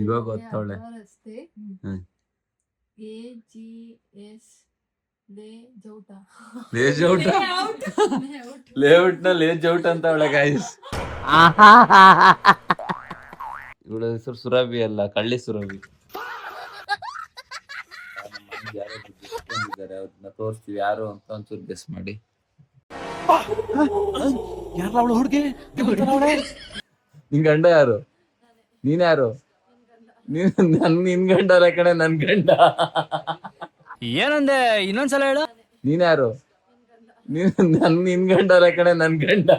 ಇವಾಗ ಗೊತ್ತವಳೆ ರಸ್ತೆ AGS layout ನ ಲೇಔಟ್ ಅಂತ ಅವಳೆ ಗಾಯ್ಸ್. ಇವಳ ಹೆಸರು ಸುರಭಿ ಅಲ್ಲ, ಕಳ್ಳಿ ಸುರಭಿ. ಯಾರೋ ಬಂದಿದ್ದಾರೆ, ಅವ್ರನ್ನ ತೋರಿಸ್ತೀವಿ ಯಾರು ಅಂತ ಒಂಚೂರು ಗೆಸ್ ಮಾಡಿ. ನಿನ್ ಗಂಡ ಯಾರು? ನೀನ್ ಯಾರು? ನಿನ್ ಗಂಡ ಅಲ್ಲ ಕಡೆ, ನನ್ ಗಂಡ. ಏನಂದೆ? ಇನ್ನೊಂದ್ಸಲ ಹೇಳು. ನೀನ್ ಯಾರು? ನಿನ್ ಗಂಡ ಅಲ್ಲ ಕಡೆ, ನನ್ ಗಂಡ.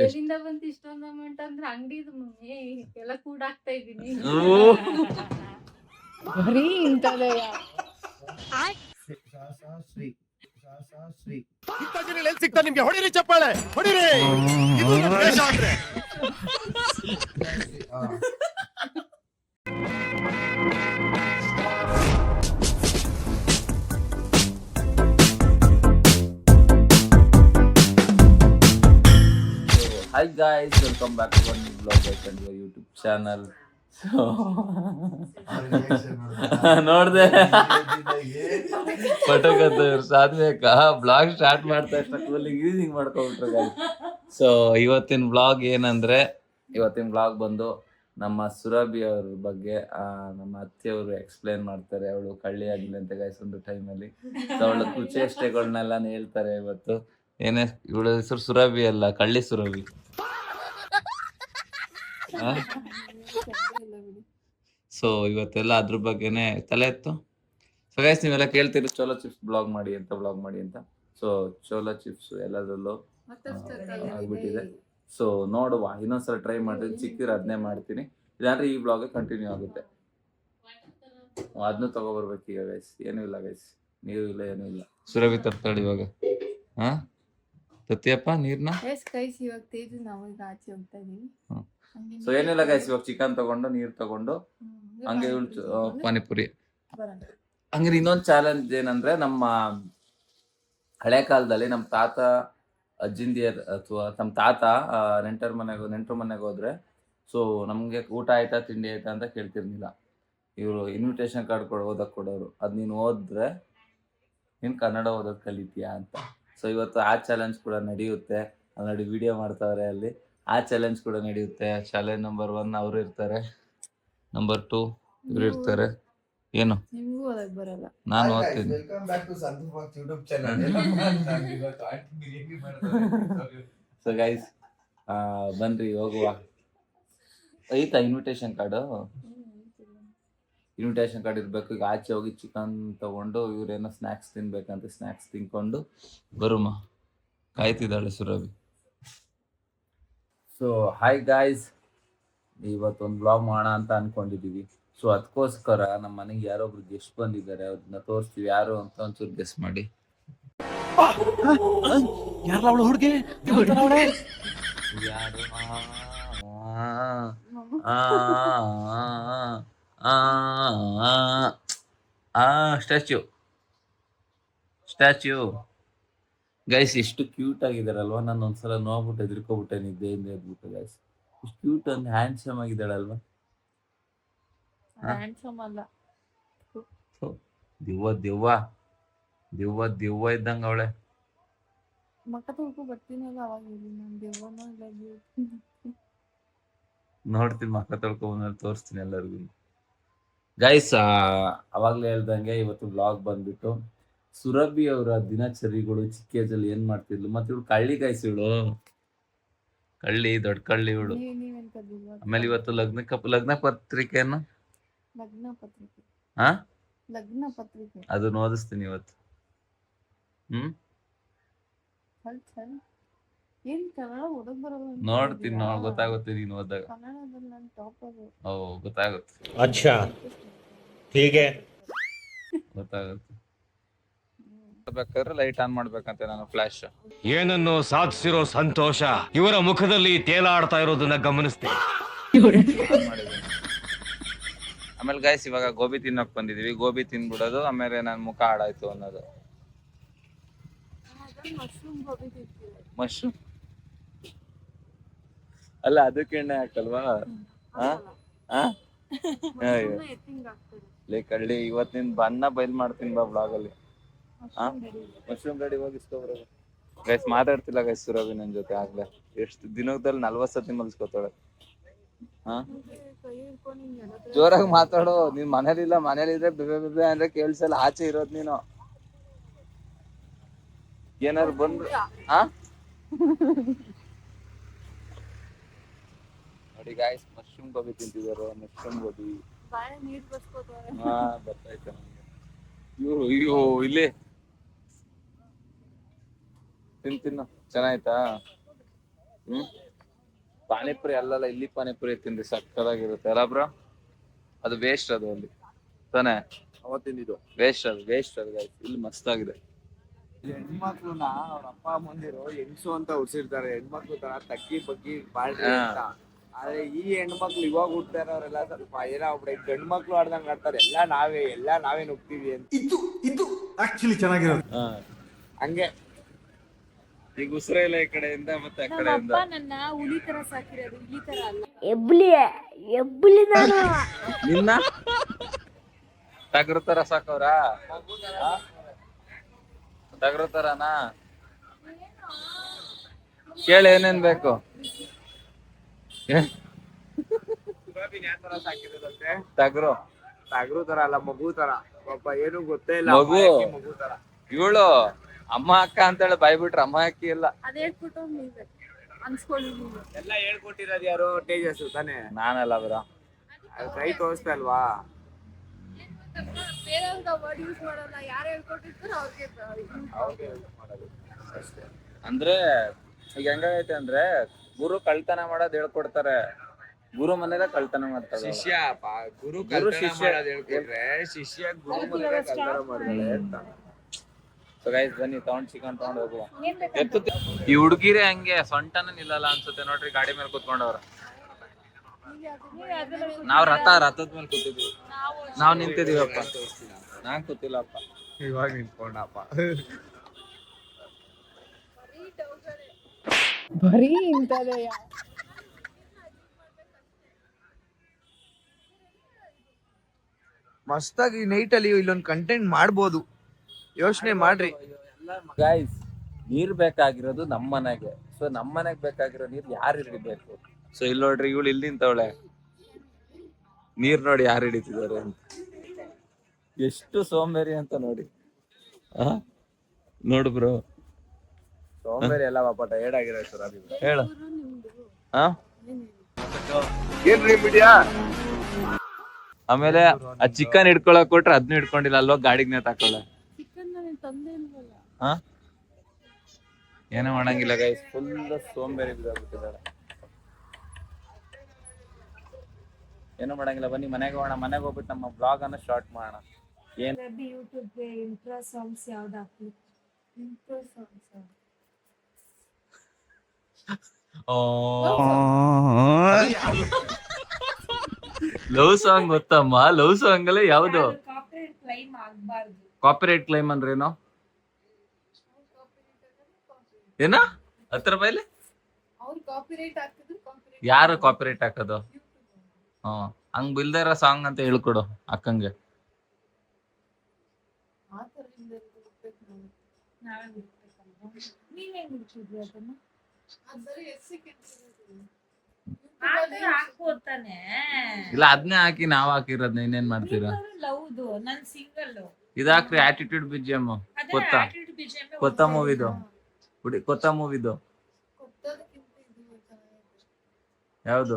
ಎಲ್ಲಿಂದ ಬಂತು ಇಷ್ಟೊಂದು ಅಮೌಂಟ್ ಅಂದ್ರೆ ಅಂಗಡಿದು ಎಲ್ಲ ಕೂಡ ಆಗ್ತಾ ಇದ್ದೀನಿ. ಬರೀ ಇಂಥದೆಯ. ಸಿಗ್ತಾ ನಿಮ್ಗೆ ಹೊಡಿರಿ ಚಪ್ಪಾಳೆ, ಹೊಡಿರಿ. Hi guys, welcome back to our new vlog and your YouTube channel. ನೋಡ್ದೆ ಪಟಕತ್ತವ್ರು ಸಾಧ್ಬೇಕಾ ಬ್ಲಾಗ್ ಸ್ಟಾರ್ಟ್ ಮಾಡ್ತಾ ಇಷ್ಟಲ್ಲಿ ಹಿಂಗ್ ಮಾಡ್ಕೊಬಿಟ್ರು guys. ಸೊ ಇವತ್ತಿನ ಬ್ಲಾಗ್ ಏನಂದ್ರೆ, ಇವತ್ತಿನ ಬ್ಲಾಗ್ ಬಂದು ನಮ್ಮ ಸುರಭಿ ಅವ್ರ ಬಗ್ಗೆ ನಮ್ಮ ಅತ್ತೆಯವರು ಎಕ್ಸ್ಪ್ಲೇನ್ ಮಾಡ್ತಾರೆ. ಅವಳು ಕಳ್ಳಿ ಆಗಿಲ್ಲ ಅಂತ ಗೈಸ್ ಒಂದು ಟೈಮಲ್ಲಿ. ಸೊ ಅವಳ ಕುಚೇಷ್ಟೆಗಳನ್ನೆಲ್ಲ ಹೇಳ್ತಾರೆ ಇವತ್ತು. ಏನೇ ಇವಳ ಹೆಸರು ಸುರಭಿ ಅಲ್ಲ, ಕಳ್ಳಿ ಸುರಭಿ. ಸೊ ಇವತ್ತೆಲ್ಲ ಅದ್ರ ಬಗ್ಗೆನೆ ತಲೆ ಇತ್ತು. ಸೊ ಗೈಸ್ ನೀವೆಲ್ಲ ಕೇಳ್ತೀರಿ ಚೋಲೋ ಚಿಪ್ಸ್ ಬ್ಲಾಗ್ ಮಾಡಿ ಅಂತ. ಸೊ ಚೋಲೋ ಚಿಪ್ಸ್ ಎಲ್ಲದರಲ್ಲೂ ಆಗ್ಬಿಟ್ಟಿದೆ. ಸೊ ನೋಡುವ, ಇನ್ನೊಂದ್ಸಲ ಟ್ರೈ ಮಾಡ್ತೀನಿ. ಚಿಕ್ಕಿರ ಅದನ್ನೇ ಮಾಡ್ತೀನಿ, ಇಲ್ಲಾಂದ್ರೆ ಈ ಬ್ಲಾಗ್ ಕಂಟಿನ್ಯೂ ಆಗುತ್ತೆ. ಅದನ್ನು ತಗೊಬರ್ಬೇಕು ಈಗ ಗೈಸ್. ಏನೂ ಇಲ್ಲ ಗೈಸ್, ನೀರು ಇಲ್ಲ, ಏನೂ ಇಲ್ಲ. ಸುರಭಿ ತರ್ತಾಳೆ ಇವಾಗ. ಹಾ ತತ್ತಿಯಪ್ಪ ನೀರ್ನ. ಇವಾಗ ತೇಜು ನಾವು ಈಗ ಆಚೆ ಹೋಗ್ತಾ ಇದೀವಿ. ಸೊ ಏನಿಲ್ಲ ಗೈಸ್, ಇವಾಗ ಚಿಕನ್ ತಗೊಂಡು ನೀರ್ ತಗೊಂಡು ಹಂಗೆ ಪಾನಿಪುರಿ. ಹಂಗೆ ಇನ್ನೊಂದು ಚಾಲೆಂಜ್ ಏನಂದ್ರೆ, ನಮ್ಮ ಹಳೆ ಕಾಲದಲ್ಲಿ ನಮ್ಮ ತಾತ ಅಜ್ಜಿಂದಿಯರ್ ಅಥವಾ ನಮ್ಮ ತಾತ ನೆಂಟ್ರ ಮನೆಗೆ ಹೋದ್ರೆ, ಸೊ ನಮ್ಗೆ ಊಟ ಆಯ್ತಾ ತಿಂಡಿ ಆಯ್ತಾ ಅಂತ ಕೇಳ್ತಿರ್ಲಿಲ್ಲ. ಇವರು ಇನ್ವಿಟೇಷನ್ ಕಾರ್ಡ್ ಓದಕ್ ಕೊಡೋರು. ಅದ್ ನೀನು ಓದಿದ್ರೆ ನೀನ್ ಕನ್ನಡ ಓದೋದ್ ಕಲಿತೀಯಾ ಅಂತ. ಸೊ ಇವತ್ತು ಆ ಚಾಲೆಂಜ್ ಕೂಡ ನಡೆಯುತ್ತೆ. ಆಲ್ರೆಡಿ ವಿಡಿಯೋ ಮಾಡ್ತಾವ್ರೆ ಅಲ್ಲಿ. ಆ ಚಾಲೆಂಜ್ ಕೂಡ ನಡೆಯುತ್ತೆ. ಚಾಲೆಂಜ್ ನಂಬರ್ 1 ಅವರು ಇರ್ತಾರೆ, ನಂಬರ್ 2 ಇವ್ರು ಇರ್ತಾರೆ. ಏನು ನಾನು ಓದ್ತೀನಿ. ಸೊ ಗೈಸ್ ಬನ್ರಿ ಹೋಗುವ. ಐತಾ ಇನ್ವಿಟೇಷನ್ ಕಾರ್ಡ್? ಇನ್ವಿಟೇಷನ್ ಕಾರ್ಡ್ ಇರ್ಬೇಕು. ಈಗ ಆಚೆ ಹೋಗಿ ಚಿಕನ್ ತಗೊಂಡು ಇವ್ರೇನೋ ಸ್ನ್ಯಾಕ್ಸ್ ತಿನ್ಬೇಕಂತ ಸ್ನ್ಯಾಕ್ಸ್ ತಿನ್ಕೊಂಡು ಬರುಮ. ಕಾಯ್ತಿದ್ದಾಳೆ ಸುರಭಿ. ಸೊ ಹಾಯ್ ಗಾಯ್ಸ್, ಇವತ್ತೊಂದು ಬ್ಲಾಗ್ ಮಾಡೋಣ ಅಂತ ಅನ್ಕೊಂಡಿದೀವಿ. ಸೊ ಅದಕ್ಕೋಸ್ಕರ ನಮ್ಮ ಮನೆಗೆ ಯಾರೊಬ್ರು ಗೆಸ್ಟ್ ಬಂದಿದ್ದಾರೆ, ಅವ್ರನ್ನ ತೋರಿಸ್ತೀವಿ ಯಾರು ಅಂತ ಒಂಚೂರು ಗೆಸ್ ಮಾಡಿ. Statue guys. ಎಷ್ಟು ಕ್ಯೂಟ್ ಆಗಿದಾರಲ್ವಾ. ನಾನು ಒಂದ್ಸಲ ನೋಡ್ಬಿಟ್ಟು ಎದ್ರಿಕೋಬಿಟ್ಟೆ, ನಿದ್ದೆಯಿಂದ ಎದ್ಬಿಟ್ಟು ಗೈಸ್. ಎಷ್ಟು ಕ್ಯೂಟ್ ಅಂದ್ ಹ್ಯಾಂಡ್ಸಮ್ ಆಗಿದ್ದಾಳಲ್ವಾ. ದೆವ್ವ ದೆವ್ವ ದೆವ್ವ ದೆವ್ವ ಇದ್ದಂಗ ಅವಳೆ. ನೋಡ್ತೀನಿ, ಮಕ್ಕ ತೊಳ್ಕೊಂಡ್ ತೋರಿಸ್ತೀನಿ ಎಲ್ಲರಿಗೂ ಗೈಸ್. ಅವಾಗ್ಲೇ ಹೇಳ್ದಂಗೆ ಇವತ್ತು ಬ್ಲಾಗ್ ಬಂದ್ಬಿಟ್ಟು ಸುರಭಿ ಅವರ ದಿನಚರಿಗಳು. ಚಿಕ್ಕ ಏಜಲ್ಲಿ ಏನ್ ಮಾಡ್ತಿದ್ಲು, ಮತ್ತೆ ಇವಳು ಕಳ್ಳಿ ಗೈಸ್. ಇವಳು ಕಳ್ಳಿ, ದೊಡ್ಡ ಕಳ್ಳಿ ಇವಳು. ಆಮೇಲೆ ಇವತ್ತು ಲಗ್ನ ಪತ್ರಿಕೆಯನ್ನು ಅದನ್ನ ಓದಿಸ್ತೀನಿ ಇವತ್ತು. ನೋಡ್ತೀನಿ, ಗೊತ್ತಾಗುತ್ತೆ ನೀನು ಓದಾಗ. ಗೊತ್ತಾಗುತ್ತೆ. ಅಚ್ಚಾ ಹೀಗೆ ಗೊತ್ತಾಗುತ್ತೆ. ಬೇಕಾದ್ರೆ ಲೈಟ್ ಆನ್ ಮಾಡ್ಬೇಕಂತೆ ನಾನು ಫ್ಲಾಶ್. ಏನನ್ನು ಸಾಧಿಸಿರೋ ಸಂತೋಷ ಇವರ ಮುಖದಲ್ಲಿ ತೇಲಾಡ್ತಾ ಇರೋದನ್ನ ಗಮನಿಸ್ತೆ. ಆಮೇಲೆ ಗೈಸ್ ಇವಾಗ ಗೋಬಿ ತಿನ್ನಕ್ ಬಂದಿದೀವಿ. ಗೋಬಿ ತಿನ್ಬಿಡೋದು, ಆಮೇಲೆ ನನ್ ಮುಖ ಹಾಳಾಯ್ತು ಅನ್ನೋದು. ಮಶ್ರೂಮ್ ಅಲ್ಲ ಅದಕ್ಕೆ ಎಣ್ಣೆ ಹಾಕಲ್ವಾ? ಹಾ ಹಾ ಲೇ ಕಳ್ಳಿ, ಇವತ್ ನಿನ್ ಬಣ್ಣ ಬಯಲ್ ಮಾಡ್ತೀನಿ ಬಾ ಬ್ಲಾಗ್ ಅಲ್ಲಿ. ಮಶ್ರೂಮ್ ರೆಡಿ ಹೋಗಿ ಇಸ್ಕೊಬರೋದು. ಗೈಸ್ ಮಾತಾಡ್ತಿಲ್ಲ ಗೈಸ್ ಸುರಭಿ ನನ್ ಜೊತೆ ಆಗ್ಲೇ. ಎಷ್ಟು ದಿನದಲ್ಲಿ 40 ಸತಿ ಮಲ್ಸ್ಕೊತಾಳೆ. ಹಾ ಜೋರಾಗಿ ಮಾತಾಡು. ನೀನ್ ಮನೇಲಿ ಇದ್ರೆ ಬೆಬೆ ಬೆಬೆ ಅಂದ್ರೆ ಕೇಳ್ಸಲ್ಲ. ಆಚೆ ಇರೋದ್ ನೀನು. ಏನಾದ್ರು ಬಂದ್ರು ಹಾ ನೋಡಿ ಗಾಯ್ಸ್, ಮಶ್ರೂಮ್ ಗೋಬಿ ತಿಂತಿದ್ದಾರೆ. ಮಶ್ರೂಮ್ ಗೋಬಿ ಹಾ ಬರ್ತಾಯ್ತು ನಮ್ಗೆ. ಅಯ್ಯೋ ಇಲ್ಲಿ ತಿನ್ನು ಚೆನ್ನಾಯ್ತಾ? ಪಾನಿಪುರಿ ಅಲ್ಲಲ್ಲ, ಇಲ್ಲಿ ಪಾನಿಪುರಿ ತಿಂದ್ರಿ ಸಕ್ಕತ್ತಾಗಿರುತ್ತೆ ಅಲ್ಲ ಬ್ರೋ? ಅದು ವೇಸ್ಟ್, ಅದು ಅಲ್ಲಿ ತಾನೆ ಅವತ್ತಿಂದಿದ್ದು ವೇಸ್ಟ್ ಅದು guys. ಇಲ್ಲಿ ಮಸ್ತ್ ಆಗಿದೆ. ಹೆಣ್ಮಕ್ಳನ್ನ ಅವ್ರ ಅಪ್ಪ ಅಮ್ಮಂದಿರು ಹೆಂಗ್ಸು ಅಂತ ಉಡ್ಸಿರ್ತಾರೆ, ಹೆಣ್ಮಕ್ಳು ತರ ತಗ್ಗಿ ಬಗ್ಗಿ ಬಾಳ್ರಿ ಅಂತ. ಆದ್ರೆ ಈ ಹೆಣ್ಮಕ್ಳು ಇವಾಗ ಹುಡ್ತಾ ಇರೋರೆಲ್ಲ ಸ್ವಲ್ಪ ಏನೋ ಒಬ್ರು ಗಂಡ್ ಮಕ್ಳು ಆಡ್ದಂಗ್ ಆಡ್ತಾರೆ. ಎಲ್ಲಾ ನಾವೇ ನುಗ್ತೀವಿ ಅಂತ. ಇದು ಆಕ್ಚುಲಿ ಚೆನ್ನಾಗಿರೋದು. ಹಂಗೆ ಈಗ ಉಸಿರೇ ಇಲ್ಲ ಈ ಕಡೆಯಿಂದ ಮತ್ತೆ ಆ ಕಡೆಯಿಂದ. ನನ್ನ ಹುಲಿ ತರ ಸಾಕಿರೋದು, ಈ ತರ ಅಲ್ಲ. ನಿನ್ನ ಟಗರು ತರ ಸಾಕವ್ರ? ಟಗರು ತರನಾ? ಕೇಳಿ ಏನೇನ್ ಬೇಕು. ಯಾವ ತರ ಸಾಕಿರೋದಂತೆ? ಟಗರು ತರ ಅಲ್ಲ, ಮಗು ತರ. ಪಾಪ ಏನು ಗೊತ್ತೇ ಇಲ್ಲ. ಮಗು ಮಗು ತರ ಇವಳು ಅಮ್ಮ ಅಕ್ಕ ಅಂತೇಳಿ ಬಾಯ್ಬಿಟ್ರೆ ಅಮ್ಮ ಅಕ್ಕಿ ಇಲ್ಲ. ಅದೇಳ್ಬಿಟ್ಟು ಅನ್ಸ್ಕೊಳ್ಳಿ. ಎಲ್ಲ ಹೇಳ್ಕೊಟ್ಟಿರೋದು ಯಾರು? ತೇಜಸ್ ತಾನೆ. ನಾನಲ್ಲ ಬ್ರೋ. ಅದು ಕೈ ತೋರಿಸ್ತಾ ಇಲ್ವಾ? ಬೇರೆಯವ್ರಿಗೆ ವರ್ಡ್ ಯೂಸ್ ಮಾಡಲ್ಲ. ಯಾರು ಹೇಳ್ಕೊಟ್ಟಿರ್ತಾರೋ ಅವ್ರಿಗೆ ಮಾಡೋದು ಅಷ್ಟೇ. ಅಂದ್ರೆ ಈಗ ಹೆಂಗೈತೆ ಅಂದ್ರೆ, ಗುರು ಕಳ್ತನ ಮಾಡೋದ್ ಹೇಳ್ಕೊಡ್ತಾರೆ, ಗುರು ಮನೇಲೆ ಕಳ್ತನ ಮಾಡ್ತಾರೆ. ಗುರು ಶಿಷ್ಯ ಹೇಳ್ಕೊಟ್ರೆ ಶಿಷ್ಯ ಗುರು ಮನೆಯಲ್ಲೇ ಕಳ್ತನ ಮಾಡ್ತಾಳೆ ಅಂತ. ಸೊ ಗೈಸ್ ಬನ್ನಿ, ತಗೊಂಡ್ ಚಿಕನ್ ತಗೊಂಡ್ ಹೋಗುವ. ಈ ಹುಡುಗಿರೇ ಹಂಗೆ ಸೊಂಟನ ನಿಲ್ಲಲ್ಲ ಅನ್ಸುತ್ತೆ ನೋಡ್ರಿ, ಗಾಡಿ ಮೇಲೆ ಕುತ್ಕೊಂಡವ್ರ. ನಾವ್ ರಥದ ಮೇಲೆ ಕೂತಿದ್ವಿ. ನಾವ್ ನಿಂತಿದೀವಪ್ಪ. ನಾನ್ ಕೂತಿಲ್ಲಪ್ಪ. ಇವಾಗ ನಿಂತ್ಕೊಂಡಪ್ಪ. ಬರೀ ಇಂತದೇ. ಮಸ್ತಾಗಿ ನೈಟ್ ಅಲ್ಲಿ ಇಲ್ಲೊಂದು ಕಂಟೆಂಟ್ ಮಾಡ್ಬೋದು, ಯೋಚನೆ ಮಾಡ್ರಿ ಗೈಸ್. ನೀರ್ ಬೇಕಾಗಿರೋದು ನಮ್ ಮನೆಗೆ. ಸೊ ನಮ್ ಮನೆಗ್ ಬೇಕಾಗಿರೋ ನೀರ್ ಯಾರು ಹಿಡಿಬೇಕು? ಸೊ ಇಲ್ಲಿ ನೋಡ್ರಿ, ಇವಳು ಇಲ್ಲಿ ನಿಂತವಳೆ. ನೀರ್ ನೋಡಿ ಯಾರು ಹಿಡಿತಿದ್ದಾರೆ ಅಂತ. ಎಷ್ಟು ಸೋಂಬೇರಿ ಅಂತ ನೋಡಿ. ನೋಡು ಬ್ರೋ, ಸೋಂಬೇರಿ ಎಲ್ಲ ಪಾಪ ಟೈರ್ಡ್ ಆಗಿರೋ ಸರ್. ಹೇಳು. ಏನ್ರಿ ಮೀಡಿಯಾ? ಆಮೇಲೆ ಆ ಚಿಕನ್ ಹಿಡ್ಕೊಳಕ್ ಕೊಟ್ರೆ ಅದ್ನ ಹಿಡ್ಕೊಂಡಿಲ್ಲ, ಅಲ್ವಾ ಗಾಡಿಗೆ ನೇತಾಕೊಳ್ಳ. ಏನೋ ಮಾಡಂಗಿಲ್ಲ ಗೈಸ್, ಫುಲ್ ಸೋಂಬೇರಿ ಬಿದ್ದಾಗ್ಬಿಟ್ಟಿದ್ದಾಳೆ. ಏನೋ ಮಾಡಂಗಿಲ್ಲ. ಬನ್ನಿ ಮನೆಗೆ ಹೋಗೋಣ. ಮನೆಗೆ ಹೋಗ್ಬಿಟ್ಟು ನಮ್ಮ ಬ್ಲಾಗ್ ಅನ್ನ ಸ್ಟಾರ್ಟ್ ಮಾಡೋಣ. ಏನ್ ಯೂಟ್ಯೂಬ್ಗೆ ಇಂಟ್ರೋ ಸಾಂಗ್ಸ್ ಯಾವ್ದು ಹಾಕ್ಲಿ? ಇಂಟ್ರೋ ಸಾಂಗ್ಸ್ ಲವ್ ಸಾಂಗ್ ಗೊತ್ತಮ್ಮ? ಲವ್ ಸಾಂಗ್ ಅಲ್ಲೇ ಯಾವ್ದು? ಕಾಪಿರೈಟ್ ಕ್ಲೈಮ್ ಆಗಬಾರ್ದು. ಕಾಪಿರೈಟ್ ಕ್ಲೈಮ್ ಅಂದ್ರೆ ಏನು? ಏನ ಹತ್ರ ಬೈಲಿ? ಅವ್ರು ಕಾಪಿರೈಟ್ ಹಾಕಿದ್ರು. ಯಾರು ಕಾಪಿರೈಟ್ ಹಾಕೋದು? ಹಂಗ್ ಬಿಲ್ದೇ ಇರೋ ಸಾಂಗ್ ಅಂತ ಹೇಳ್ಕೊಡು ಅಕ್ಕಂಗೆ. ಇಲ್ಲ ಅದನ್ನೇ ಹಾಕಿ ನಾವ್ ಹಾಕಿರೋದ್ನ ಇನ್ನೇನ್ ಮಾಡ್ತೀರಾ? ಇದಾಕ್ರಿ ಆಟಿಟ್ಯೂಡ್ BGM. ಕೊತ್ತ ಮೂವಿದು ಯಾವ್ದು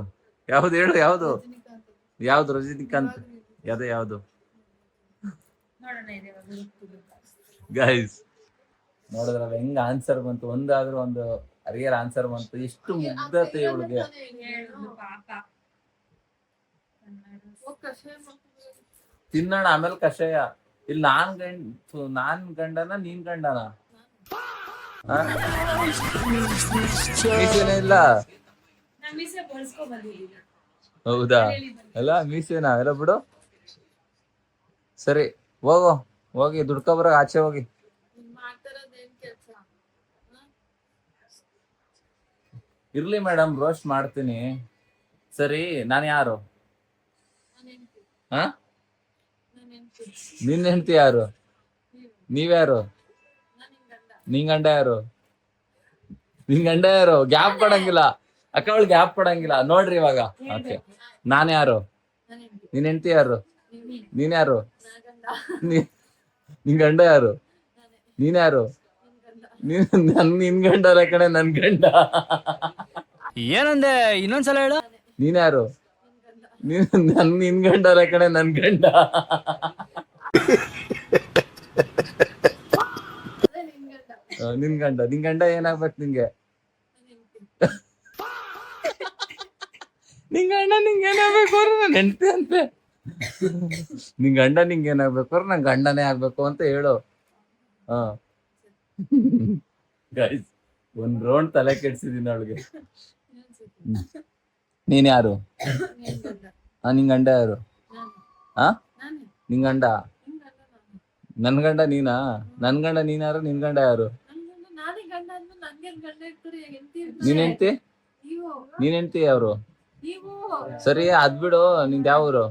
ಹೇಳು? ಯಾವ್ದು ರಜನಿಕಾಂತ್? ಯಾವ್ದು ಗೈಸ್ ನೋಡಿದ್ರಲ್ಲ ಹೆಂಗ್ ಆನ್ಸರ್ ಬಂತು? ಒಂದಾದ್ರೂ ಒಂದು ರಿಯಲ್ ಆನ್ಸರ್ ಬಂತು. ಎಷ್ಟು ಮುಗ್ಧತೆ ಇವಳಿಗೆ. ತಿನ್ನೋಣ ಆಮೇಲೆ ಕಷಾಯ. ಇಲ್ಲಿ ನಾನ್ ಗಂಡನ ನೀನ್ ಗಂಡನ? ಮೀಸೆನೇ ಇಲ್ಲ. ಹೌದಾ? ಎಲ್ಲ ಮೀಸೆನಾ? ಎಲ್ಲ ಬಿಡು. ಸರಿ ಹೋಗಿ ದುಡ್ಕೊಬರ, ಆಚೆ ಹೋಗಿ. ಇರ್ಲಿ ಮೇಡಮ್, ರೋಸ್ಟ್ ಮಾಡ್ತೀನಿ. ಸರಿ, ನಾನು ಯಾರು? ಹಾ, ನಿನ್ನ ಹೆಂಡತಿ ಯಾರು? ನೀವ್ಯಾರು? ನಿನ್ ಗಂಡ ಯಾರು? ನಿನ್ ಗಂಡ ಯಾರು? ಗ್ಯಾಪ್ ಕೊಡಂಗಿಲ್ಲ ಅಕ್ಕ, ಅವಳು ಗ್ಯಾಪ್ ಕೊಡಂಗಿಲ್ಲ ನೋಡ್ರಿ ಇವಾಗ. ಓಕೆ, ನಾನ್ ಯಾರು? ನಿನ್ ಹೆಂಡತಿ ಯಾರು? ನೀನ್ ಯಾರು? ನಿನ್ ಗಂಡ ಯಾರು? ನೀನ್ ಯಾರು? ನಿನ್ ಗಂಡ ಅಲ್ಲ ಕಡೆ, ನನ್ ಗಂಡ. ಏನಂದೆ, ಇನ್ನೊಂದ್ಸಲ ಹೇಳು. ನೀನ್ ಯಾರು? ನಿನ್ ಗಂಡ ಅಲ್ಲ ಕಡೆ, ನನ್ ಗಂಡ. ನಿನ್ ಗಂಡ ಏನಾಗ್ಬೇಕು ನಿಂಗೆ? ನಿಂಗೆ ಏನಾಗ್ಬೇಕು ಅವ್ರು? ನನ್ ಹೆಂಡತಿ ಅಂತೆ. ನಿನ್ ಗಂಡ ನಿಂಗೆ ಏನಾಗ್ಬೇಕು ಅವ್ರು? ನಂಗೆ ಗಂಡನೇ ಆಗ್ಬೇಕು ಅಂತ ಹೇಳು. ಹಾ ಗೈಸ್, ಒಂದ್ ರೌಂಡ್ ತಲೆ ಕೆಡ್ಸಿದೀನಿ ಅವಳಿಗೆ. ನೀನ್ ಯಾರು? ನಿನ್ ಗಂಡ ಯಾರು? ನಿನ್ ಗಂಡ? ನನ್ ಗಂಡ ನೀನಾ? ನನ್ ಗಂಡ ನೀನ್ ಯಾರು? ನಿನ್ ಗಂಡ ಯಾರು? ನೀನ್ ಹೆಂಡ್ತಿ? ನೀನ್ ಹೆಂಡ್ತಿ ಯಾರು? ಸರಿ, ಅದ್ ಬಿಡು. ನಿಂದ ಯಾವ ಊರು?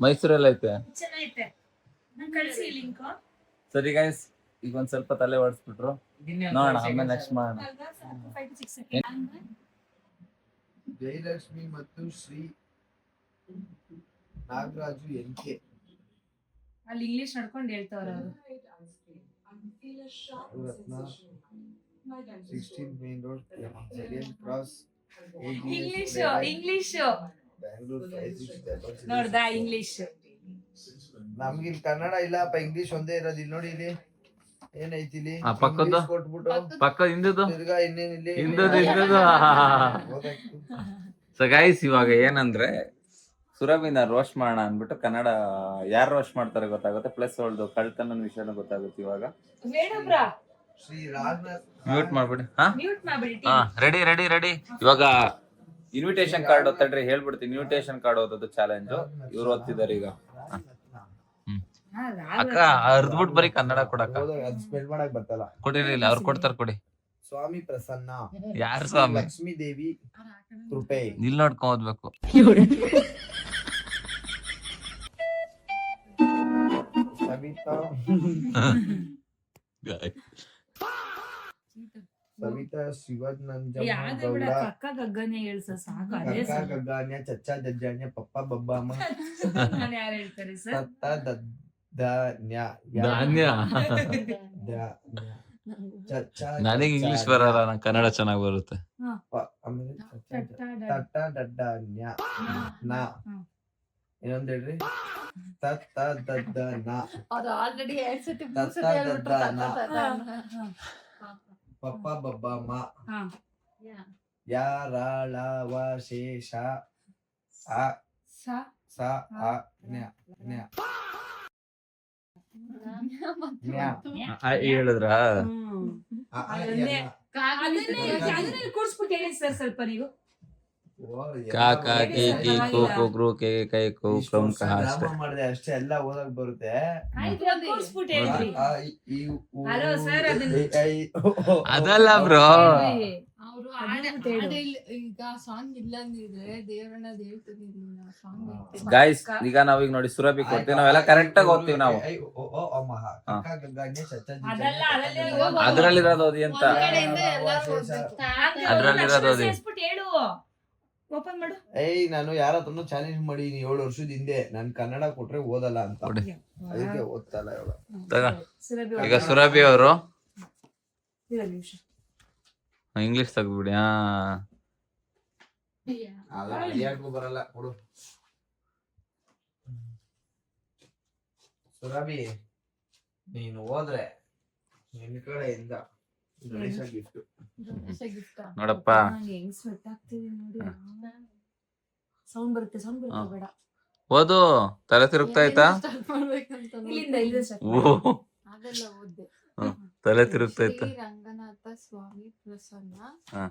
ಮೈಸೂರಲ್ಲಿ ಐತೆ. ಸರಿ ಗೈಸ್, ಈಗ ಒಂದ್ ಸ್ವಲ್ಪ ತಲೆ ಓಡಿಸ್ಬಿಟ್ರು, ನೋಡೋಣ ಆಮೇಲೆ ನೆಕ್ಸ್ಟ್ ಮಾಡೋಣ. ಜಯಲಕ್ಷ್ಮಿ ಮತ್ತು ಶ್ರೀ ನಾಗರಾಜು NK ಅಲ್ಲಿ ಇಂಗ್ಲಿಷ್ ನಡ್ಕೊಂಡು ಹೇಳ್ತಾವ್ರ ಅವರು. 16 main road, second cross, English Bangalore 56. ನೋಡ್ದ ಇಂಗ್ಲಿಷ್. ನಮ್ಗೆ ಇಲ್ಲಿ ಕನ್ನಡ ಇಲ್ಲಪ್ಪ, ಇಂಗ್ಲಿಷ್ ಒಂದೇ ಇರೋದು. ಇಲ್ಲಿ ನೋಡಿ, ಇಲ್ಲಿ ಏನೈತಿ, ಇಲ್ಲಿ ಆ ಪಕ್ಕದ್ದು? ಇಂಗ್ಲಿಷ್ ಕೊಟ್ಬಿಟ್ಟು ಪಕ್ಕ ಹಿಂದದು ತಿರ್ಗಾ ಇನ್ನೇನಿಲ್ಲಿ ಹಿಂದದು. ಸೊ ಗೈಸ್, ಇವಾಗ ಏನಂದ್ರೆ ಸುರಭಿನ ರೋಸ್ಟ್ ಮಾಡೋಣ ಅಂದ್ಬಿಟ್ಟು ಕನ್ನಡ ಯಾರು ರೋಸ್ಟ್ ಮಾಡ್ತಾರೆ ಗೊತ್ತಾಗುತ್ತೆ, ಪ್ಲಸ್ ಅವಳದು ಕಳ್ತನ ವಿಷಯನೂ ಗೊತ್ತಾಗುತ್ತೆ ಇವಾಗ. ಶ್ರೀ ರಾಘನಾಥ್ ಮ್ಯೂಟ್ ಮಾಡ್ಬಿಡಿ. ಮ್ಯೂಟ್ ಮಾಡ್ಬಿಡಿ. ರೆಡಿ. ಇವಾಗ ಇನ್ವಿಟೇಷನ್ ಕಾರ್ಡ್ ತಡ್ರಿ, ಹೇಳ್ಬಿಡ್ತೀನಿ. ಇನ್ವಿಟೇಷನ್ ಕಾರ್ಡ್ ಓದೋದು ಚಾಲೆಂಜ್. ಇವ್ರು ಓದ್ತಿದಾರೆ ಈಗ. ಅಕ್ಕ ಅರ್ದ್ಬಿಟ್ಟು ಬರೀ ಕನ್ನಡ ಕೊಡಕ್ಕ. ಅದು ಸ್ಪೆಲ್ ಮಾಡಕ್ ಬರ್ತಲ್ಲ. ಕೊಡಿರಿ, ಇಲ್ಲ ಅವ್ರು ಕೊಡ್ತಾರ, ಕೊಡಿ. ಸ್ವಾಮಿ ಪ್ರಸನ್ನ, ಯಾರು ಸ್ವಾಮಿ? ಲಕ್ಷ್ಮೀ ದೇವಿ ಕೃಪೆ. ನಿಲ್ ನೋಡ್ಕೊಂಡ್ ಓದ್ಬೇಕು. ಸವಿತಾ ಶಿವಾನಂಜಮ್ಮ ಯಾವ್ದು ಬಿಡ, ಗೌಡ, ಕಕ್ಕ ಗಗ್ಗನೆ ಹೇಳ್ಸ ಸಾಕು. ಅದೇ ಕಕ್ಕ ಗಗ್ಗಾನ್ಯ, ಚಚ್ಚಾ ಜಜ್ಜಾನ್ಯ, ಪಪ್ಪ ಬಬ್ಬಮ್ಮ, ನಾನು ಯಾರು ಹೇಳ್ತಾರೆ ಸರ್? ತತ್ತ ದದ್ದಾನ್ಯ, ಧಾನ್ಯ. ಚಚ್ಚಾ ನನಗೆ ಇಂಗ್ಲಿಷ್ ಬರಲ್ಲ, ನಂಗೆ ಕನ್ನಡ ಚೆನ್ನಾಗಿ ಬರುತ್ತೆ. ಆಮೇಲೆ ತಟ್ಟ ದಡ್ಡಾನ್ಯ ನ, ಇನ್ನೊಂದ್ ಹೇಳ್ರಿ, ತತ್ತ ದದ್ದನ, ಅವ್ರು ಆಲ್ರೆಡಿ 2 ಸತಿ ತತ್ತ ದದ್ದನ, ಪಪ್ಪ ಬಬ್ಬಮ್ಮ, ಯಾರಾಳವಶೇಷ, ಅ ಸ ಅ ನ್ಯ ನ್ಯ ನ್ಯ. ಹೇಳಿದ್ರ ಅ, ಆ, ಅದನ್ನೇ ಯ, ನ. ಅದನ್ನೇ ಕೂರ್ಸ್ಬಿಟ್ಟು ಹೇಳಿ ಸರ್ ಸ್ವಲ್ಪ ನೀವು. ಓ, ಕಾಕ ಕಿ ಕಿ ಕು ಕು ಕ್ರು ಕೆ ಕೈ ಕು ಕ್ರಮ್ ಕಹ ಅಷ್ಟೇ. ಡ್ರಾಮಾ ಮಾಡಿದೆ ಅಷ್ಟೇ, ಎಲ್ಲ ಓದಕ್ ಬರುತ್ತೆ. ಆಯ್ತು, ಅದ್ ಕೂರ್ಸ್ಬಿಟ್ಟು ಹೇಳ್ರಿ. ಅ, ಈ, ಉ, ಹಲೋ ಸರ್, ಅದನ್ನ ಎ, ಐ, ಓ, ಓ. ಅದಲ್ಲ ಬ್ರೋ. ಅವರು ಈಗ ಸಾಂಗ್ ಇಲ್ಲ ಅಂದಿದ್ರೆ ದೇವರನ್ನ ಹೇಳ್ತೀನಿ ಸಾಂಗ್. ಗಾಯ್ಸ್, ಈಗ ನಾವೀಗ ನೋಡಿ ಸುರಭಿ ಕೊಡ್ತೀವಿ, ನಾವೆಲ್ಲ ಕರೆಕ್ಟ್ ಆಗಿ ಓದ್ತೀವಿ ನಾವು. ಎ, ಐ, ಓ, ಓ, ಅಮಃ, ಕಕ್ಕ ಗಗ್ಗಾನ್ಯ, ಚಚ್ಚಾ ಜಜ್ಜಾನ್ಯ, ಅದಲ್ಲ, ಅದಲ್ಲೇ ಪಪ್ಪ ಬಬ್ಬಮ್ಮ, ಅದ್ರಲ್ಲಿರೋದು ಓದಿ ಅಂತ. ಒಂದ್ ಕಡೆಯಿಂದ ಎಲ್ಲರೂ ಓದ್ಬೇಕು. ಅದ್ರಲ್ಲಿರೋದು ಓದಿ. ಸೇರ್ಸ್ಬಿಟ್ಟು ಹೇಳು. ಓಪನ್ ಮಾಡು. ಏಯ್, ನಾನು ಯಾರ ಹತ್ರನು ಚಾಲೆಂಜ್ ಮಾಡಿದೀನಿ 7 ವರ್ಷದ ಹಿಂದೆ, ನಾನ್ ಕನ್ನಡ ಕೊಟ್ರೆ ಓದಲ್ಲ ಅಂತ. ಕೊಡಿ. ಅದಕ್ಕೆ ಓದ್ತಲ್ಲ ಇವಳು. ತಗ. ಸುರಭಿ ಈಗ ಸುರಭಿ ಅವರು ಇರೋ ನಿಮಿಷ. ಇಂಗ್ಲಿಷ್ ತೆಗ್ದ್ಬಿಡಿ. ಅಲ್ಲ, ಮರ್ಯಾದಕ್ಕೂ ಬರಲ್ಲ ಕೊಡು. ಸುರಭಿ, ನೀನು ಹೋದ್ರೆ ನಿನ್ ಕಡೆಯಿಂದ ಗಣೇಶ ಗಿಫ್ಟ್. ನೋಡಪ್ಪ, ನಂಗೆ ಹೆಂಗ್ ಸ್ವೆಟ್ ಆಗ್ತಿದೆ ನೋಡಿ. ಸೌಂಡ್ ಬರುತ್ತೆ ಬೇಡ. ಓದು. ತಲೆ ತಿರುಗ್ತಾಯ್ತಾ? ಇಲ್ಲಿಂದ ಇಲ್ಲಿಂದ start ಓ, ಮಾಡು. ಅದೆಲ್ಲ ಓದ್ದೆ. ತಲೆ ತಿರುಗ್ತಾಯ್ತಾ? ಶ್ರೀ ರಂಗನಾಥ ಸ್ವಾಮಿ ಪ್ರಸನ್ನ, ಹಾ.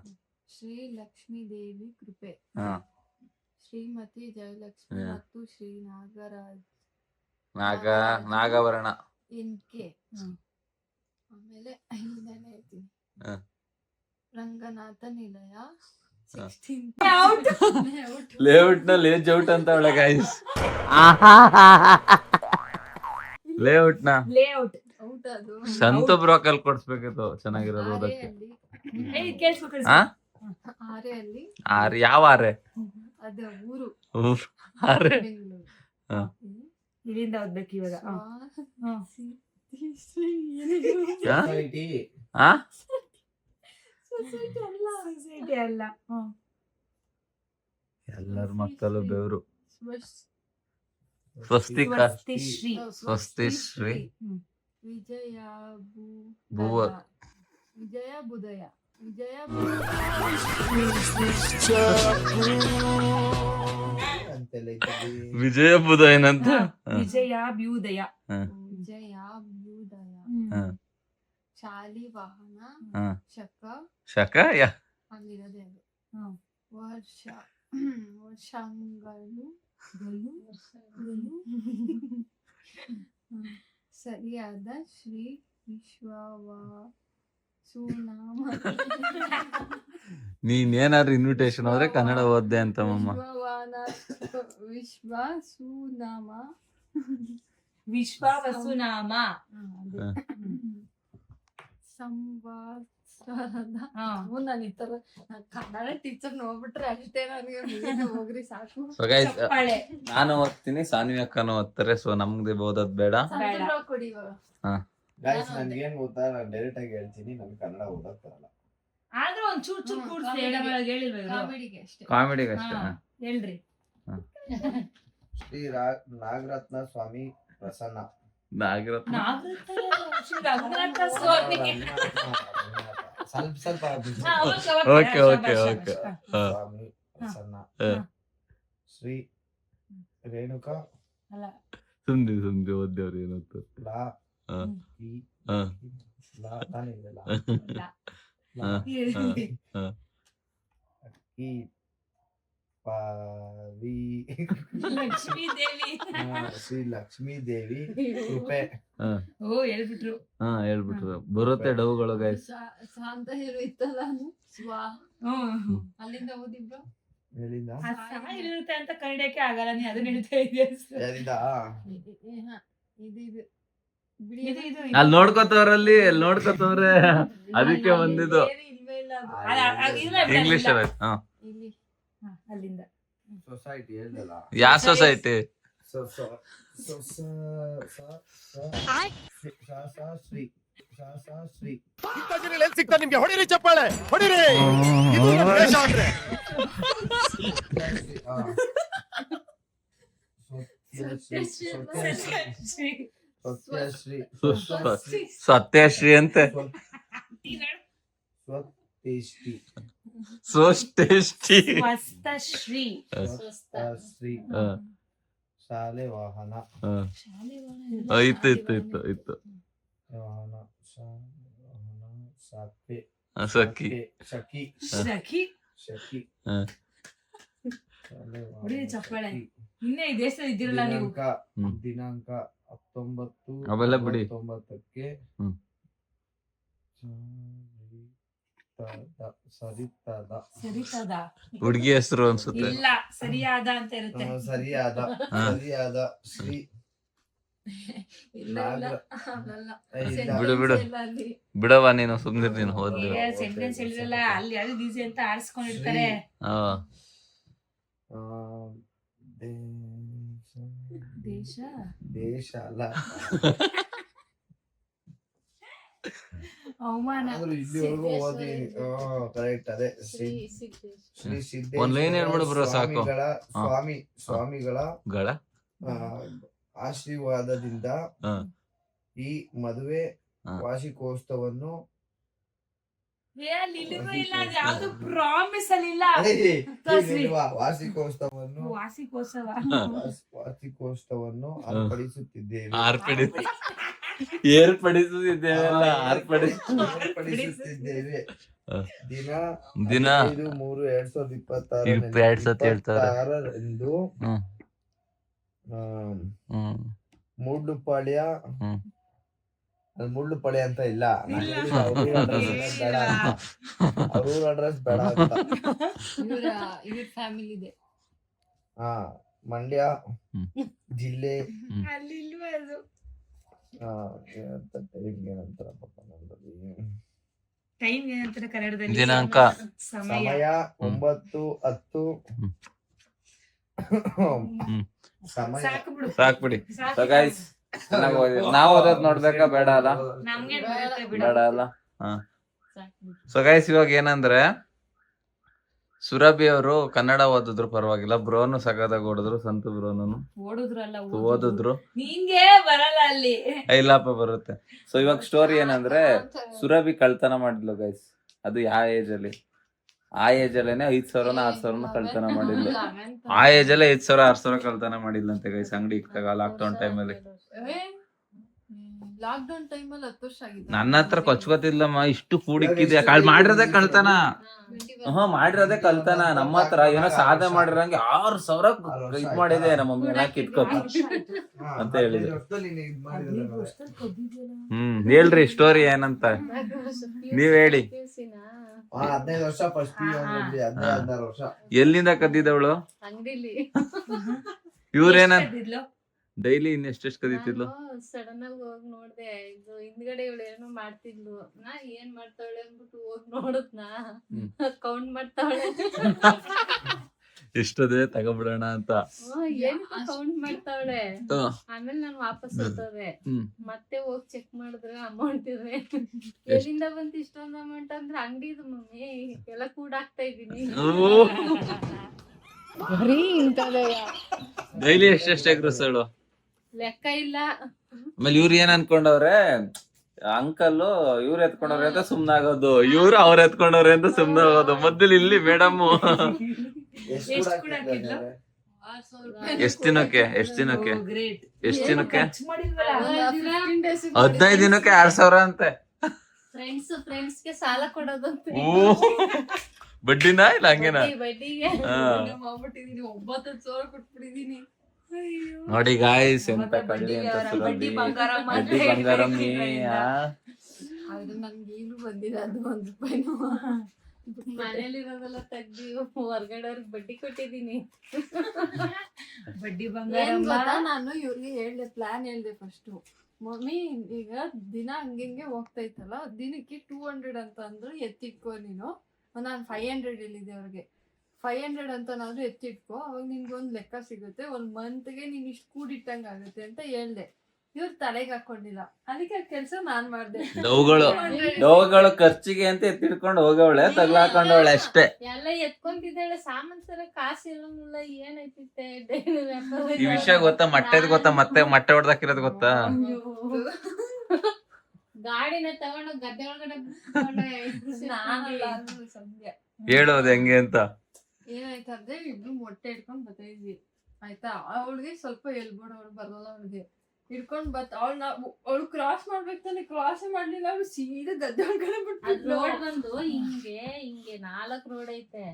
ಶ್ರೀ ಲಕ್ಷ್ಮೀ ದೇವಿ ಕೃಪೆ, ಹಾ. ಶ್ರೀಮತಿ ಜಯಲಕ್ಷ್ಮಿ ಹಾ. ಮತ್ತು ಶ್ರೀ ನಾಗರಾಜ್ ನಾಗವರ್ಣ. NK. ಆಮೇಲೆ ಇನ್ನೇನ್ ಹೇಳ್ತೀನಿ, ಹಾ. ರಂಗನಾಥ ನಿಲಯ ಲೇಔಟ್ ನಲ್ಲಿ ಏಜ್ ಔಟ್ ಅಂತ ಒಳ್ಳೆ ಗೈಸ್. ಲೇಔಟ್ ನ ಲೇಔಟ್ ಔಟ್ ಅದು ಸಂತ ಬ್ರೋಕಲ್ ಕೊಡ್ಸ್ಬೇಕಿತ್ತು, ಚೆನ್ನಾಗಿರೋದು ಓದಕ್ಕೆ. ಆರೆಯಲ್ಲಿ ಹಾ ಆರೆಯಲ್ಲಿ ಆರ್ ಯಾವ ಆರೆ? ಅದು ಊರು ಊರ್ ಆರೆ. ಬೆಂಗಳೂರು. ಹಾ. ಇಲ್ಲಿಂದ ಓದ್ಬೇಕು ಇವಾಗ. ಹಾ? ಸೊಸೈಟಿ ಅಲ್ಲ. ಎಲ್ಲರ ಮಕ್ಕಳು ಬೆವರು. ಸ್ವಸ್ತಿಕ ಸ್ವಸ್ತಿಶ್ರೀ. ಸ್ವಸ್ತಿಶ್ರೀ ವಿಜಯ ಭುವ ವಿಜಯ ಬುಧಯ ವಿಜಯ ವಿಜಯ ಬುಧ ಏನಂತ? ವಿಜಯಾಭ್ಯುದಯ. ವಿಜಯಾಭ್ಯುದಯ ಹಾ. ಶಾಲಿವಾಹನ ಹಾ. ಶಕ ಶಕ ಅಲ್ಲಿರೋದೇ ಅದು. ಹ್ಮ್. ವರ್ಷಗಳು ಸರಿಯಾದ ಶ್ರೀ ಸುನಾಮ ನೀನೇನಾದ್ರು ಇನ್ವಿಟೇಷನ್ ಹೋದ್ರೆ ಕನ್ನಡ ಓದ್ದೆ ಅಂತ ಮಮ್ಮ. ವಿಶ್ವ ಸುನಾಮ ವಿಶ್ವವಸುನಾಮ. ಸಂವತ್ಸರದ ನಾನು ಈ ತರ ಕನ್ನಡ ಟೀಚರ್ ನೋಡ್ಬಿಟ್ರೆ ಅಷ್ಟೇ ನನಗೆ ಹೋಗ್ರಿ ಸಾಕು. So guys, ಚಪ್ಪಾಳೆ. ನಾನು ಓದ್ತೀನಿ, ಸಾನ್ವಿ ಅಕ್ಕನೂ ಓದ್ತಾರೆ. ಸೊ ನಮ್ಗೆ ಓದೋದ್ ಬೇಡ. ಸಂತೂರ್ ಕೊಡಿ ಇವಾಗ. ಗೈಸ್ ನನ್ಗೇನ್ ಗೊತ್ತಾ, ನಾನು ಡೈರೆಕ್ಟ್ ಆಗಿ ಹೇಳ್ತೀನಿ, ನನ್ ಕನ್ನಡ ಓದಕ್ ಬರಲ್ಲ. ಆದ್ರೂ ಒಂದ್ ಚೂರ್ ಚೂರ್ ಕೂಡ್ಸಿ ಹೇಳಿಲ್ವ? ಕಾಮಿಡಿಗೆ ಅಷ್ಟೇ. ಕಾಮಿಡಿಗೆ ಅಷ್ಟೇ. ಹೇಳ್ರಿ. ಶ್ರೀ ನಾಗರತ್ನ ಸ್ವಾಮಿ ಪ್ರಸನ್ನ. ನಾಗರತ್ನ ರಂಗನಾಥ ಸ್ವಾಮಿ. ಸ್ವಲ್ಪ ಓಕೆ ಓಕೆ ಓಕೆ. ಸ್ವಾಮಿ ಪ್ರಸನ್ನ. ಹಾ. ಶ್ರೀ ರೇಣುಕಾ ಸುಮ್ನೆ ಸುಮ್ನೆ ಓದ್ದೇವ್ರು ಏನಂತ. ಲಾ ಹಾ. ಈ ಹಾ. ಲಾ ತಾನೇ ಇದೆ, ಲಾ. ಹಾ. ಹಾ. ಈ ಪಾವಿ ಲಕ್ಷ್ಮೀ ದೇವಿ. ಶ್ರೀ ಲಕ್ಷ್ಮೀ ದೇವಿ ಕೃಪೆ. ಓ ಹೇಳ್ಬಿಟ್ರು. ಹಾ ಹೇಳ್ಬಿಟ್ರು. ಬರುತ್ತೆ ಡೌಗಳು ಗೈಸ್. ಶಾಂತ ಹೇಳು ಇತ್ತಲ್ಲ ಸ್ವಾ ಹ್ಮ್. ಅಲ್ಲಿಂದ ಓದಿಬ್ರು. ಎಲ್ಲಿಂದ ಆ ಸಹ ಇರುತ್ತೆ ಅಂತ ಕನ್ನಡಕ್ಕೆ ಆಗಲ್ಲ, ನೀ ಅದನ್ನ ಹೇಳ್ತಾ ಇದೀಯ. ಯಾರಿಂದ? ಇದು ಬಿಡಿ. ಇದು ಅಲ್ಲಿ ನೋಡ್ಕೋತವ್ರಲ್ಲಿ ನೋಡ್ಕೋತವ್ರೆ, ಅದಕ್ಕೆ ಬಂದಿದ್ದು ಇಲ್ವೇ ಇಲ್ಲ ಅದು. ಇಂಗ್ಲಿಷ್ ಅಲ್ಲಿ. ಹಾ. ಇಲ್ಲಿ ಅಲ್ಲಿಂದ ಸೊಸೈಟಿ ಹೇಳ್ದಲ್ಲ. ಯಾವ ಸೊಸೈಟಿ? ಶ್ರೀ ಸಿಗ್ತಾ ನಿಮ್ಗೆ ಹೊಡಿರಿ ಚಪ್ಪಾಳೆ ಹೊಡಿರಿ. ಸತ್ಯಶ್ರೀ ಅಂತೆ. ಸ್ವಸ್ತಿಶ್ರೀ. ಸ್ವಸ್ತಶ್ರೀ. ಶ್ರೀ ಶಾಲೆ ವಾಹನ. ಇತ್ತು ಇತ್ತು ಇತ್ತು ಇತ್ತು. ವಾಹನ ಸಾಕೆ ಸಖಿ. ಶಕಿ ಸಖಿ. ಶಕಿ. ಹೊಡಿ ಚಪ್ಪಾಳೆ. ಇನ್ನೇ ಈ ದೇಶದಲ್ಲಿ ಇದ್ದಿರಲ್ಲ ನೀವು. ದಿನಾಂಕ 19 ಅವೆಲ್ಲ ಬಿಡಿ. 9ಕ್ಕೆ ಸರಿತದ ಹುಡ್ಗಿ ಹೆಸರು ಅನ್ಸುತ್ತೆ. ಇಲ್ಲ, ಸರಿಯಾದ ಅಂತ ಇರುತ್ತೆ. ಸರಿಯಾದ ಶ್ರೀ ಇಲ್ಲ ಇಲ್ಲ ಅದಲ್ಲ. ಬಿಡು ಬಿಡು ಇಲ್ಲ ಅಲ್ಲಿ. ಬಿಡವ ನೀನು ಸುಮ್ನಿರ್, ನೀನು ಹೋದ್ಲಿ. ಸೆಂಟೆನ್ಸ್ ಹೇಳಿರಲ್ಲ, ಅಲ್ಲಿ ಯಾವ್ದು ಈಸಿ ಅಂತ ಆರಿಸ್ಕೊಂಡಿರ್ತಾರೆ. ಹಾ. ದೇಶ ದೇಶ ಅಲ್ಲ, ಅವಮಾನ. ಇಲ್ಲಿವರೆಗೂ ಓದಿ ಕರೆಕ್ಟ್. ಅದೇ ಶ್ರೀ ಒಂದ್ ಲೈನ್ ಹೇಳ್ಬಿಡು ಬ್ರೋ ಸಾಕು. ಸ್ವಾಮಿಗಳ ಗಳ ಆಶೀರ್ವಾದದಿಂದ ಈ ಮದುವೆ ವಾರ್ಷಿಕೋತ್ಸವವನ್ನು ಯಾವ್ದು ಪ್ರಾಮಿಸ್ ಅಲ್ಲಿ ಇಲ್ಲ. ವಾರ್ಷಿಕೋತ್ಸವವನ್ನು ಏರ್ಪಡಿಸುತ್ತಿದ್ದೇವೆ. ದಿನ 3/3/2026 ಮೂಡ್ಲುಪಾಳ್ಯ ಅಲ್ಲಿ ಮುಳ್ಳು ಪಳೆ ಅಂತ ಇಲ್ಲ. ಅವ್ರ ಅಡ್ರೆಸ್ ಬೇಡ ಅಂತ. ಇವ್ರ ಫ್ಯಾಮಿಲಿ ಇದೆ. ಹಾ, ಮಂಡ್ಯ ಜಿಲ್ಲೆ. ಅಲ್ಲಿ ಇಲ್ವೇ ಅದು. ಟೈಮ್ ಏನಂತಾರೆ ಕನ್ನಡದಲ್ಲಿ? ದಿನಾಂಕ. ಸಮಯ. ಸಮಯ 9:10. ಸಮಯ ಸಾಕು ಬಿಡು. ಸಾಕ್ ಬಿಡಿ. ಸಾಕು. ಸೊ ಗೈಸ್, ನಾವ್ ಓದೋದ್ ನೋಡ್ಬೇಕಾ ಬೇಡ ಅಲ್ಲ? ನಮ್ಗೆ ಬರುತ್ತೆ ಬಿಡು. ಬೇಡ ಅಲ್ಲ? ಸೊ ಗೈಸ್, ಇವಾಗ ಏನಂದ್ರೆ ಸುರಭಿ ಅವರು ಕನ್ನಡ ಓದಿದ್ರು ಪರವಾಗಿಲ್ಲ, ಬ್ರೋನು ಸಖತ್ತಾಗಿ ಓದಿದ್ರು, ಸಂತು ಬ್ರೋನು ಓಡಿದ್ರಲ್ಲ ಓದಿದ್ರು. ನಿಂಗೆ ಬರಲ್ಲ ಅಲ್ಲಿ. ಇಲ್ಲಪ್ಪ ಬರುತ್ತೆ. ಸೊ ಇವಾಗ ಸ್ಟೋರಿ ಏನಂದ್ರೆ ಸುರಭಿ ಕಳ್ತನ ಮಾಡಿದ್ಲು ಗೈಸ್. ಅದು ಯಾವ ಏಜ್ ಅಲ್ಲಿ? ಆ ಏಜ್ ಅಲ್ಲೇನೆ 5,000 6,000 ಕಳ್ತನ ಮಾಡಿದ್ಲು. ಆ ಏಜ್ ಅಲ್ಲೇ 5,000 6,000 ಕಳ್ತನ ಮಾಡಿದ್ಲಂತೆ ಗೈಸ್, ಅಂಗಡಿ ಇಕ್ಕಾಗ ಲಾಕ್ಡೌನ್ ಟೈಮಲ್ಲಿ. ಲಾಕ್ಡೌನ್ ಟೈಮಲ್ಲಿ 10 ವರ್ಷ ಆಗಿತ್ತು. ನನ್ನ ಹತ್ರ ಕೊಚ್ಕೋತಿದ್ಲಮ್ಮ, ಇಷ್ಟು ಕೂಡಿಕ್ಕಿದ್ಯಾ? ಮಾಡಿರೋದೇ ಕಳ್ತನ. ಮಾಡಿರೋದೇ ಕಳ್ತನ. ನಮ್ಮ ಹತ್ರ ಏನೋ ಸಾಧನೆ ಮಾಡಿರಂಗೆ 6,000 ಇದ್ ಮಾಡಿದೆ ನಮ್ಮ ಮಮ್ಮಿ, ನಾಕ್ ಇಟ್ಕೋತ ಅಂತ ಹೇಳಿದ್ರು. ಹೇಳ್ರಿ ಸ್ಟೋರಿ ಏನಂತ ನೀವ್ ಹೇಳಿ. 15 ವರ್ಷ ಫಸ್ಟ್ PU 16 ವರ್ಷ. ಎಲ್ಲಿಂದ ಕದ್ದಿದ್ದವಳು? ಅಂಗಡಿಲಿ ಇವ್ರೇನ ಡೈಲಿ ಇನ್ನೆಷ್ಟೆಷ್ಟು ಕದೀತಿದ್ಲು? ಸಡನ್ ಆಗಿ ಹೋಗಿ ನೋಡ್ದೆ, ಇದು ಹಿಂದ್ಗಡೆ ಇವಳು ಏನೋ ಮಾಡ್ತಿದ್ಲು. ನಾ ಏನ್ ಮಾಡ್ತಾವಳೆ ಅಂದ್ಬಿಟ್ಟು ಹೋಗಿ ನೋಡದ್ನಾ, ಕೌಂಟ್ ಮಾಡ್ತಾವಳೆ. ಎಷ್ಟದೇ ತಗೊಬಿಡೋಣ ಅಂತ ಏನ್ ಕೌಂಟ್ ಮಾಡ್ತಾವಳೆ. ಆಮೇಲೆ ನಾನು ವಾಪಸ್ ಹೋಗ್ತದೆ, ಮತ್ತೆ ಹೋಗಿ ಚೆಕ್ ಮಾಡಿದ್ರೆ ಅಮೌಂಟ್ ಇದೆ. ಎಲ್ಲಿಂದ ಬಂತು ಇಷ್ಟೊಂದು ಅಮೌಂಟ್ ಅಂದ್ರೆ ಅಂಗಡಿದು ಮಮ್ಮಿ, ಎಲ್ಲ ಕೂಡಾಕ್ತಾ ಇದೀನಿ. ಡೈಲಿ ಎಷ್ಟೆಷ್ಟು ಎಗ್ರಸಳು ಲೆಕ್ಕ ಇಲ್ಲ. ಆಮೇಲೆ ಇವ್ರು ಏನ್ ಅನ್ಕೊಂಡವ್ರೆ, ಅಂಕಲ್ ಇವ್ರು ಎತ್ಕೊಂಡವ್ರೆ ಅಂತ ಸುಮ್ನಾಗೋದು, ಇವ್ರು ಅವ್ರ ಎತ್ಕೊಂಡವ್ರೆ ಅಂತ ಸುಮ್ನಾಗೋದು. ಮೊದಲು ಇಲ್ಲಿ ಮೇಡಮ್ ಎಷ್ಟ್ ದಿನಕ್ಕೆ 15 ದಿನಕ್ಕೆ 6,000 ಅಂತೆ. ಫ್ರೆಂಡ್ಸ್ಗೆ ಸಾಲ ಕೊಡೋದಂತ. ಬಡ್ಡಿನಾ ಇಲ್ಲ ಹಂಗೇನಾ? ಬಡ್ಡಿಗೆ ಮಾಡ್ಬಿಟ್ಟಿದೀನಿ, 9,000 ಕೊಟ್ಬಿಟ್ಟಿದೀನಿ. ನೋಡಿ ಗಾಯ್ಸ್, ಎಂತ ಕಳ್ಳಿ ಅಂತ ಸುರಭಿ. ಬಡ್ಡಿ ಬಂಗಾರಂ ಆದ್ರೆ ನನ್ಗೆ ಈಗಲೂ ಬಂದಿದೆ ಅದು 1 ರೂಪಾಯಿನೂ. ಮನೇಲಿರೋದೆಲ್ಲ ತೆಗ್ದಿ ಹೊರ್ಗಡೆ ಅವ್ರಿಗೆ ಬಡ್ಡಿ ಕೊಟ್ಟಿದೀನಿ. ಬಡ್ಡಿ ಏನ್ ಬಂಗಾರ ಗೊತ್ತಾ, ನಾನು ಇವ್ರಿಗೆ ಹೇಳ್ದೆ, ಪ್ಲಾನ್ ಹೇಳ್ದೆ ಫಸ್ಟ್. ಮಮ್ಮಿ ಈಗ ದಿನ ಹಂಗೆ ಹೋಗ್ತಾ ಇತ್ತಲ್ಲ, ದಿನಕ್ಕೆ 200 ಅಂತ ಅಂದ್ರು, ಎತ್ತಿಟ್ಕೋ ನೀನು. ನಾನು 500 ಹೇಳಿದ್ದೆ ಅವ್ರಿಗೆ. 500 ಅಂತ ನಾದ್ರು ಎತ್ತಿಟ್ಕೋ, ಅವಾಗ ನಿನ್ಗೊಂದು ಲೆಕ್ಕ ಸಿಗುತ್ತೆ, 1 ಮಂತ್ಗೆ ನೀನ್ ಇಷ್ಟು ಕೂಡಿಟ್ಟಂಗ ಆಗುತ್ತೆ ಅಂತ ಹೇಳ್ದೆ. ಇವ್ರು ತಲೆಗೆ ಹಾಕೊಂಡಿಲ್ಲ, ಅದಕ್ಕೆ ಕೆಲ್ಸ ನಾನ್ ಮಾಡ್ದೆ. ಡೌಗಳು ಖರ್ಚಿಗೆ ಅಂತ ಎತ್ತಿಡ್ಕೊಂಡು ಹೋಗವಳೆ, ತಗ್ಲಾಕೊಂಡವಳೆ ಅಷ್ಟೇ. ಎಲ್ಲ ಎತ್ಕೊಂತಿದ್ದಾಳೆ, ಸಾಮಾನ್ ಸರ ಕಾಸು ಇರೋಂಗಿಲ್ಲ, ಏನೈತಿತ್ತೆ. ಈ ವಿಷಯ ಗೊತ್ತಾ? ಮೊಟ್ಟೆ ಹೊಡ್ದಾಕಿರೋದು ಗೊತ್ತಾ? ಗಾಡಿನ ತಗೊಂಡು ಗದ್ದೆ ಒಳಗಡೆ ಸಂಧ್ಯಾ ಹೇಳೋದು ಹೆಂಗೆ ಅಂತ. ಏನಾಯ್ತಂದ್ರೆ, ಇಬ್ರು ಮೊಟ್ಟೆ ಇಟ್ಕೊಂಡ್ ಬರ್ತಾ ಇದ್ವಿ ಆಯ್ತಾ. ಅವಳಿಗೆ ಸ್ವಲ್ಪ ಎಲ್ಬೋಡ್ ಅವ್ರು ಬರಲ್ಲ, ಅವ್ಳಿಗೆ ಹಿಡ್ಕೊಂಡ್ ಅವಳು ಕ್ರಾಸ್ ಮಾಡ್ಬೇಕು ತಾನೆ, ಕ್ರಾಸ್ ಮಾಡ್ಲಿಲ್ಲ. ಅವಳು ಸೀದಾ ಗದ್ದೆ ಒಳಗಡೆ ಬಿಟ್ಬಿಟ್ಲು. ರೋಡ್ ಬಂದು ಹಿಂಗೆ 4 ರೋಡ್ ಐತೆ.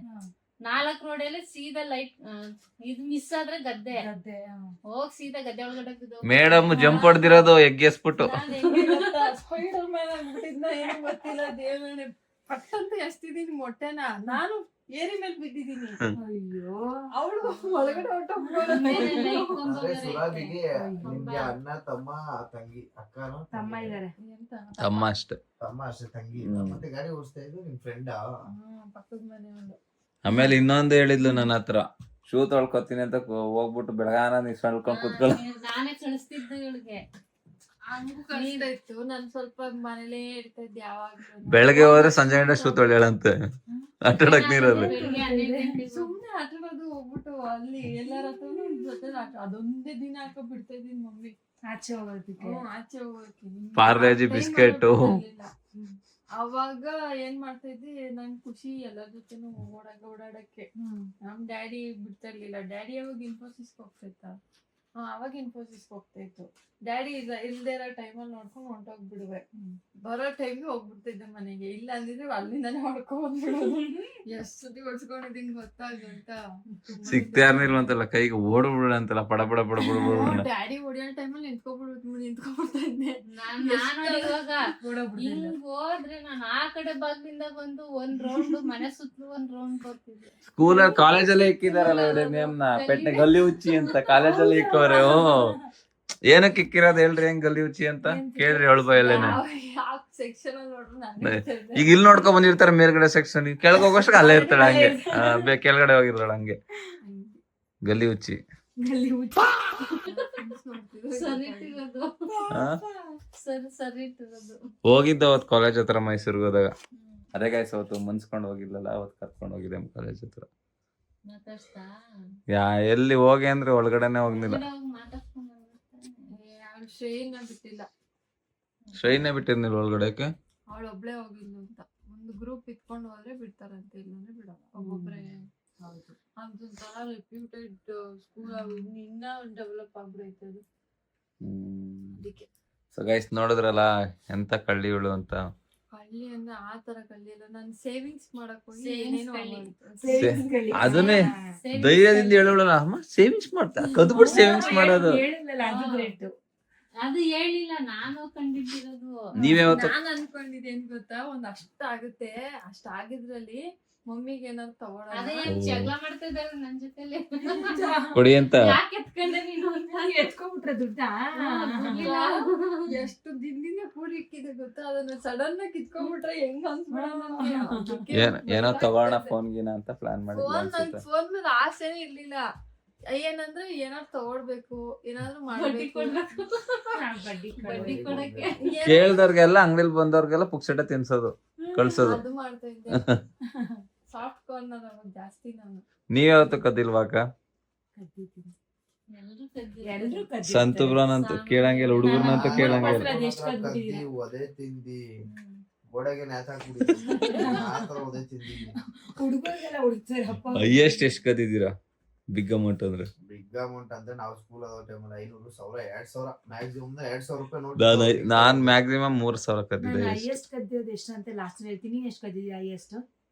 4 ರೋಡಲ್ಲಿ ಸೀದಾ ಲೈಟ್ ಇದು ಮಿಸ್ ಆದ್ರೆ ಗದ್ದೆ ಹೋಗ್ ಸೀದಾ ಗದ್ದೆ ಒಳಗಡೆ ಬಿದ್ದು. ಮೇಡಮ್ ಜಂಪ್ ಹೊಡೆದಿರೋದು ಎಗ್ಗೆಸ್ಬಿಟ್ಟು. ಸ್ಪೈಡರ್ ಮ್ಯಾನ್ ಆಗ್ಬಿಟ್ಟಿದ್ನ ಏನು ಗೊತ್ತಿಲ್ಲ. ದೇವರೇ, ಪಟ್ಟಂತ ಎಷ್ಟಿದೀನಿ ಮೊಟ್ಟೆನ, ನಾನು ಏರಿ ಮೇಲೆ ಬಿದ್ದಿದ್ದೀನಿ. ಅಯ್ಯೋ, ಅವಳು ಒಳಗಡೆ ಸುರಭಿಗೆ ನಿಮ್ಗೆ ಅಣ್ಣ ತಮ್ಮ ತಂಗಿ ಅಕ್ಕನೋ ತಮ್ಮ ಇದಾರೆ. ತಮ್ಮ ಅಷ್ಟೇ ತಂಗಿ. ಮತ್ತೆ ಗಾಡಿ ಓಡಿಸ್ತಾ ಇದ್ದು ನಿಮ್ ಫ್ರೆಂಡ್ ಪಕ್ಕದ ಮನೆಯವಳು. ಆಮೇಲೆ ಇನ್ನೊಂದು ಹೇಳಿದ್ಲು ನನ್ನ ಹತ್ರ, ಶೂ ತೊಳ್ಕೊತೀನಿ ಅಂತ ಹೋಗ್ಬಿಟ್ಟು ಬೆಳಗಾನ ನೀ ಸಣ್ಕೊಂಡ್ ಕುತ್ಕೊಳ್ಳ. ನಾನೇ ಕಳಿಸ್ತಿದ್ದೆ ಇವಳಿಗೆ, ಹಂಗೂ ಕಷ್ಟ ಇತ್ತು. ನಾನು ಸ್ವಲ್ಪ ಮನೇಲೇ ಇರ್ತಾ ಇದ್ದೆ. ಯಾವಾಗ್ಲೂ ಬೆಳಗ್ಗೆ ಹೋದ್ರೆ ಸಂಜೆ ಗಂಟೆ ಶೂ ತೊಳೆಯಳಂತೆ, ಆಟಾಡಕ್ ನೀರಲ್ಲಿ. ಸುಮ್ನೆ ಆಟಾಡೋದು ಹೋಗ್ಬಿಟ್ಟು ಅಲ್ಲಿ ಎಲ್ಲಾರ ಜೊತೆ ಅದೊಂದೇ ದಿನ ಹಾಕೋ ಬಿಡ್ತಾ ಇದೀನಿ ಮಮ್ಮಿ. ಆಚೆ ಹೋಗೋದಕ್ಕೆ ಆಚೆ ಹೋಗಕ್ಕೆ ಪಾರ್ಲೇಜಿ ಬಿಸ್ಕೆಟ್. ಅವಾಗ ಏನ್ ಮಾಡ್ತಾ ಇದ್ದೆ, ನನ್ ಖುಷಿ ಎಲ್ಲರ ಜೊತೆನೂ ಓಡಾಡಕ್ಕೆ. ನಮ್ ಡ್ಯಾಡಿ ಬಿಡ್ತಾ ಇರ್ಲಿಲ್ಲ. ಡ್ಯಾಡಿ ಅವಾಗ ಇನ್ಫೋಸಿಸ್ ಹೋಗ್ತಾ ಇತ್ತ. ಅವಾಗ ಇನ್ಫೋಸಿಸ್ ಹೋಗ್ತಾ ಇತ್ತು. ಡ್ಯಾಡಿ ಇಲ್ದೇ ಇರೋ ಟೈಮಲ್ಲಿ ನೋಡ್ಕೊಂಡು ಹೊಂಟೋಗ್ಬಿಡುವೆ. ಬರೋ ಟೈಮ್ಗೆ ಹೋಗ್ಬಿಡ್ತಿದ್ದೆ ಮನೆಗೆ. ಇಲ್ಲ ಅಂದಿದ್ರೆ ಅಲ್ಲಿಂದಾನೆ ಹೊಡ್ಕೊಂಡ್ ಬಂದ್ಬಿಡೋದು. ಎಷ್ಟು ಸತಿ ಹೊಡ್ಸ್ಕೊಂಡಿದ್ದೀನಿ ಗೊತ್ತಾ ಅಂತ. ಸಿಕ್ತಾ ಇರ್ಲಿಲ್ವಂತಲ್ಲ ಕೈಗೆ ಓಡ್ಬಿಡ ಅಂತಲ್ಲ ಪಡ ಪಡ ಪಡ ಪಡ ಪಡ. ಡ್ಯಾಡಿ ಹೊಡಿಯೋ ಟೈಮಲ್ಲಿ ನಿಂತ್ಕೊಬಿಡ್ತಾ ಇದ್ದೆ. ನಾನು ಇವಾಗ ಹಿಂಗ್ ಹೋದ್ರೆ ನಾನು ಆ ಕಡೆ ಬಾಗ್ಲಿಂದ ಬಂದು ಒಂದ್ ರೌಂಡ್ ಮನೆ ಸುತ್ತಲೂ ಒಂದ್ ರೌಂಡ್ ಬರ್ತಿದ್ದೆ. ಸ್ಕೂಲಲ್ಲಿ ಕಾಲೇಜಲ್ಲೇ ಇಕ್ಕಿದಾರಲ್ಲ ಇವ್ರೆ ನೇಮ್ನ ಪೆಟ್ನೆ ಗಲ್ಲಿ ಹುಚ್ಚಿ ಅಂತ ಕಾಲೇಜಲ್ಲಿ ಇಕ್ಕವ್ರೆ. ಏನಕ್ಕೆ ಇಕ್ಕಿರೋದು ಹೇಳ್ರಿ ಹೆಂಗ್ ಗಲ್ಲಿ ಹುಚ್ಚಿ ಅಂತ ಕೇಳ್ರಿ ಅಳ್ಬಯಲ್ಲೇನೆ. ಯಾವ ಸೆಕ್ಷನ್ ಅಲ್ಲಿ ನೋಡ್ರು ನಾನು ಈಗ ಇಲ್ಲಿ ನೋಡ್ಕೊಂಡ್ ಬಂದಿರ್ತಾರೆ ಮೇಲ್ಗಡೆ ಸೆಕ್ಷನ್, ಕೆಳಗೆ ಹೋಗೋಷ್ಟಕ್ಕೆ ಅಲ್ಲೇ ಇರ್ತಾಳೆ ಹಂಗೆ. ಕೆಳಗಡೆ ಹೋಗಿರ್ತಾಳೆ ಹಂಗೆ ಗಲ್ಲಿ ಹುಚ್ಚಿ. ಸರಿಟ್ಟಿರೋದು ಆ? ಸರಿಟ್ಟಿರೋದು. ಹೋಗಿದ್ದ ಅವತ್ ಕಾಲೇಜ್ ಹತ್ರ ಮೈಸೂರ್ಗೆ ಹೋದಾಗ. ಅದೇ ಗಾಯ್ಸ್ ಅವತ್ತು ಮನ್ಸ್ಕೊಂಡ್ ಹೋಗಿಲ್ಲಲ್ಲ, ಅವತ್ ಕರ್ಕೊಂಡ್ ಹೋಗಿದ್ದೆ ಕಾಲೇಜ್ ಹತ್ರ. ಮಾತಾಡ್ಸ್ತಾ ಎಲ್ಲಿ ಹೋಗಿ ಅಂದ್ರೆ ಒಳಗಡೆನೆ ಹೋಗ್ಲಿಲ್ಲ. ಮಾತಾಡ್ಸ್ಕೊಂಡ್ ಶ್ರೇಯನ್ನ ಬಿಟ್ಟಿಲ್ಲ. ಟ್ರೈನೇ ಬಿಟ್ಟಿರ್ನಿಲ್ಲ ಒಳಗಡೆಗೆ. ಅವಳೊಬ್ಳೆ ಹೋಗಿದ್ಲು ಅಂತ. ಒಂದು ಗ್ರೂಪ್ ಇಟ್ಕೊಂಡು ಹೋದ್ರೆ ಬಿಡ್ತಾರಂತೆ, ಇಲ್ಲಾಂದ್ರೆ ಬಿಡಲ್ಲ. ಒಬ್ಬೊಬ್ರೆ ಅದೊಂಥರ ರೆಪ್ಯೂಟೆಡ್ ಸ್ಕೂಲ್ ಇನ್ನ ಡೆವಲಪ್ ಆಗ್ಬಿಡೈತೆ ಅದು. ಅದಕ್ಕೆ ಸೊ ಗೈಸ್ ನೋಡಿದ್ರಲ್ಲ ಎಂತ ಕಳ್ಳಿಗಳು ಅಂತ. ಕಳ್ಳಿ ಅಂದ್ರೆ ಆ ತರ ಕಳ್ಳಿ ಅಲ್ಲ, ನಾನು ಸೇವಿಂಗ್ಸ್ ಮಾಡಕ್ ಹೋಗಿ Savings ಏನೇನೋ ಕಳ್ಳಿ. ಆಗೋಯ್ತು. ಅದನ್ನೇ ಧೈರ್ಯದಿಂದ ಹೇಳೋಳಲ್ಲ ಅಮ್ಮ ಸೇವಿಂಗ್ಸ್ ಮಾಡ್ತಾ ಕದ್ಬಿಟ್ಟು ಸೇವಿಂಗ್ಸ್ ಮಾಡೋದು. ಅದು ಹೇಳಿಲ್ಲ, ನಾನು ಕಂಡಿದ್ದಿರೋದು. ನೀವೇ ಅವತ್ತು ನಾನ್ ಅನ್ಕೊಂಡಿದ್ದೆ ಏನ್ ಗೊತ್ತಾ, ಒಂದ್ ಅಷ್ಟಾಗುತ್ತೆ, ಅಷ್ಟಾಗಿದ್ರಲ್ಲಿ ಮಮ್ಮಿಗೆ ಏನಾದ್ರು ಅದೇ ತಗೊಳ್ಳೋಣ. ಜಗಳ ಮಾಡ್ತಾ ಇದ್ದಾರೆ ನನ್ ಜೊತೆಲಿ. ಕೊಡಿ ಅಂತ. ಯಾಕೆ ಎತ್ಕೊಂಡೆ ನೀನು ಅಂತ. ಎತ್ಕೊಂಡ್ಬಿಟ್ರೆ ದುಡ್ಡ ಎಷ್ಟು ದಿನದಿಂದ ಕೂಡಿ ಇಕ್ಕಿದೆ ಗೊತ್ತಾ, ಅದನ್ನ ಸಡನ್ ಆಗಿ ಕಿತ್ಕೊಂಡ್ಬಿಟ್ರೆ ಹೆಂಗ್ ಅನ್ಸ್ಬಿಡ. ಏನೋ ತಗೋಣ ಫೋನ್ ಗೀನ ಅಂತ ಪ್ಲಾನ್ ಮಾಡಿದ್ವಿ ಫೋನ್ ಅನ್ಸುತ್ತೆ. ಫೋನ್ ಮೇಲೆ ಆಸೆನೇ ಇರ್ಲಿಲ್ಲ. ಏನಂದ್ರೆ ಏನಾದ್ರು ತಗೊಳ್ಬೇಕು, ಏನಾದ್ರು ಬಡ್ಡಿ ಮಾಡ್ಬೇಕು. ಕೊಡ್ಬೇಕು. ಬಡ್ಡಿ ಬಡ್ಡಿ ಕೊಡಕ್ಕೆ. ಕೇಳ್ದವ್ರಿಗೆಲ್ಲ ಅಂಗಡಿಲಿ ಬಂದವ್ರಿಗೆಲ್ಲ ಪುಕ್ಸಟ ತಿನ್ಸೋದು ಕಳ್ಸೋದು. ಅದು ಮಾಡ್ತಾ ಇದ್ದೆ. ಸಾಫ್ಟ್ ಕಾರ್ನರ್ ಅವಾಗ ಜಾಸ್ತಿ ನಾನು. ನೀವ್ ಯಾವತ್ತು ಕದಿಲ್ವಾಕ? ಎಲ್ರೂ ಸಂತುಬ್ರನಂತೂ ಕೇಳಂಗಿಲ್ಲ, ಹುಡುಗರ್ನಂತೂ ಕೇಳಂಗಿಲ್ಲ. ಒದೆ ತಿಂದಿ ಗೋಡೆಗೆ ನೇತಾಕ್ಬಿಟ್ಟಿದ್ದೀನಿ ಆತರ ಒದೆ ತಿಂದಿದ್ದೀನಿ. ಹುಡುಗರಿಗೆಲ್ಲ ಹುಡುಕ್ತಾರಪ್ಪ. ಹೈಯೆಸ್ಟ್ ಎಷ್ಟ್ ಕದಿದ್ದೀರಾ ಬಿಗ್ ಅಮೌಂಟ್ ಅಂದ್ರೆ? ಬಿಗ್ ಅಮೌಂಟ್ ಅಂದ್ರೆ ನಾವು ಸ್ಕೂಲ್ ಆದ ಟೈಮಲ್ಲಿ 500, 1000, 2000 ಮ್ಯಾಕ್ಸಿಮಮ್ 2000 ರೂಪಾಯಿ ನೋಡಿ. ನಾನ್ ಮ್ಯಾಕ್ಸಿಮಮ್ 3000 ಕದ್ದಿದ್ದೆ. ನಾನು ಹೈಯೆಸ್ಟ್ ಕದ್ದಿರೋದು ಎಷ್ಟು ಅಂತ ಲಾಸ್ಟ್ ಹೇಳ್ತೀನಿ. ನೀನ್ ಎಷ್ಟು ಕದ್ದಿದ್ಯಾ ಹೈಯೆಸ್ಟ್?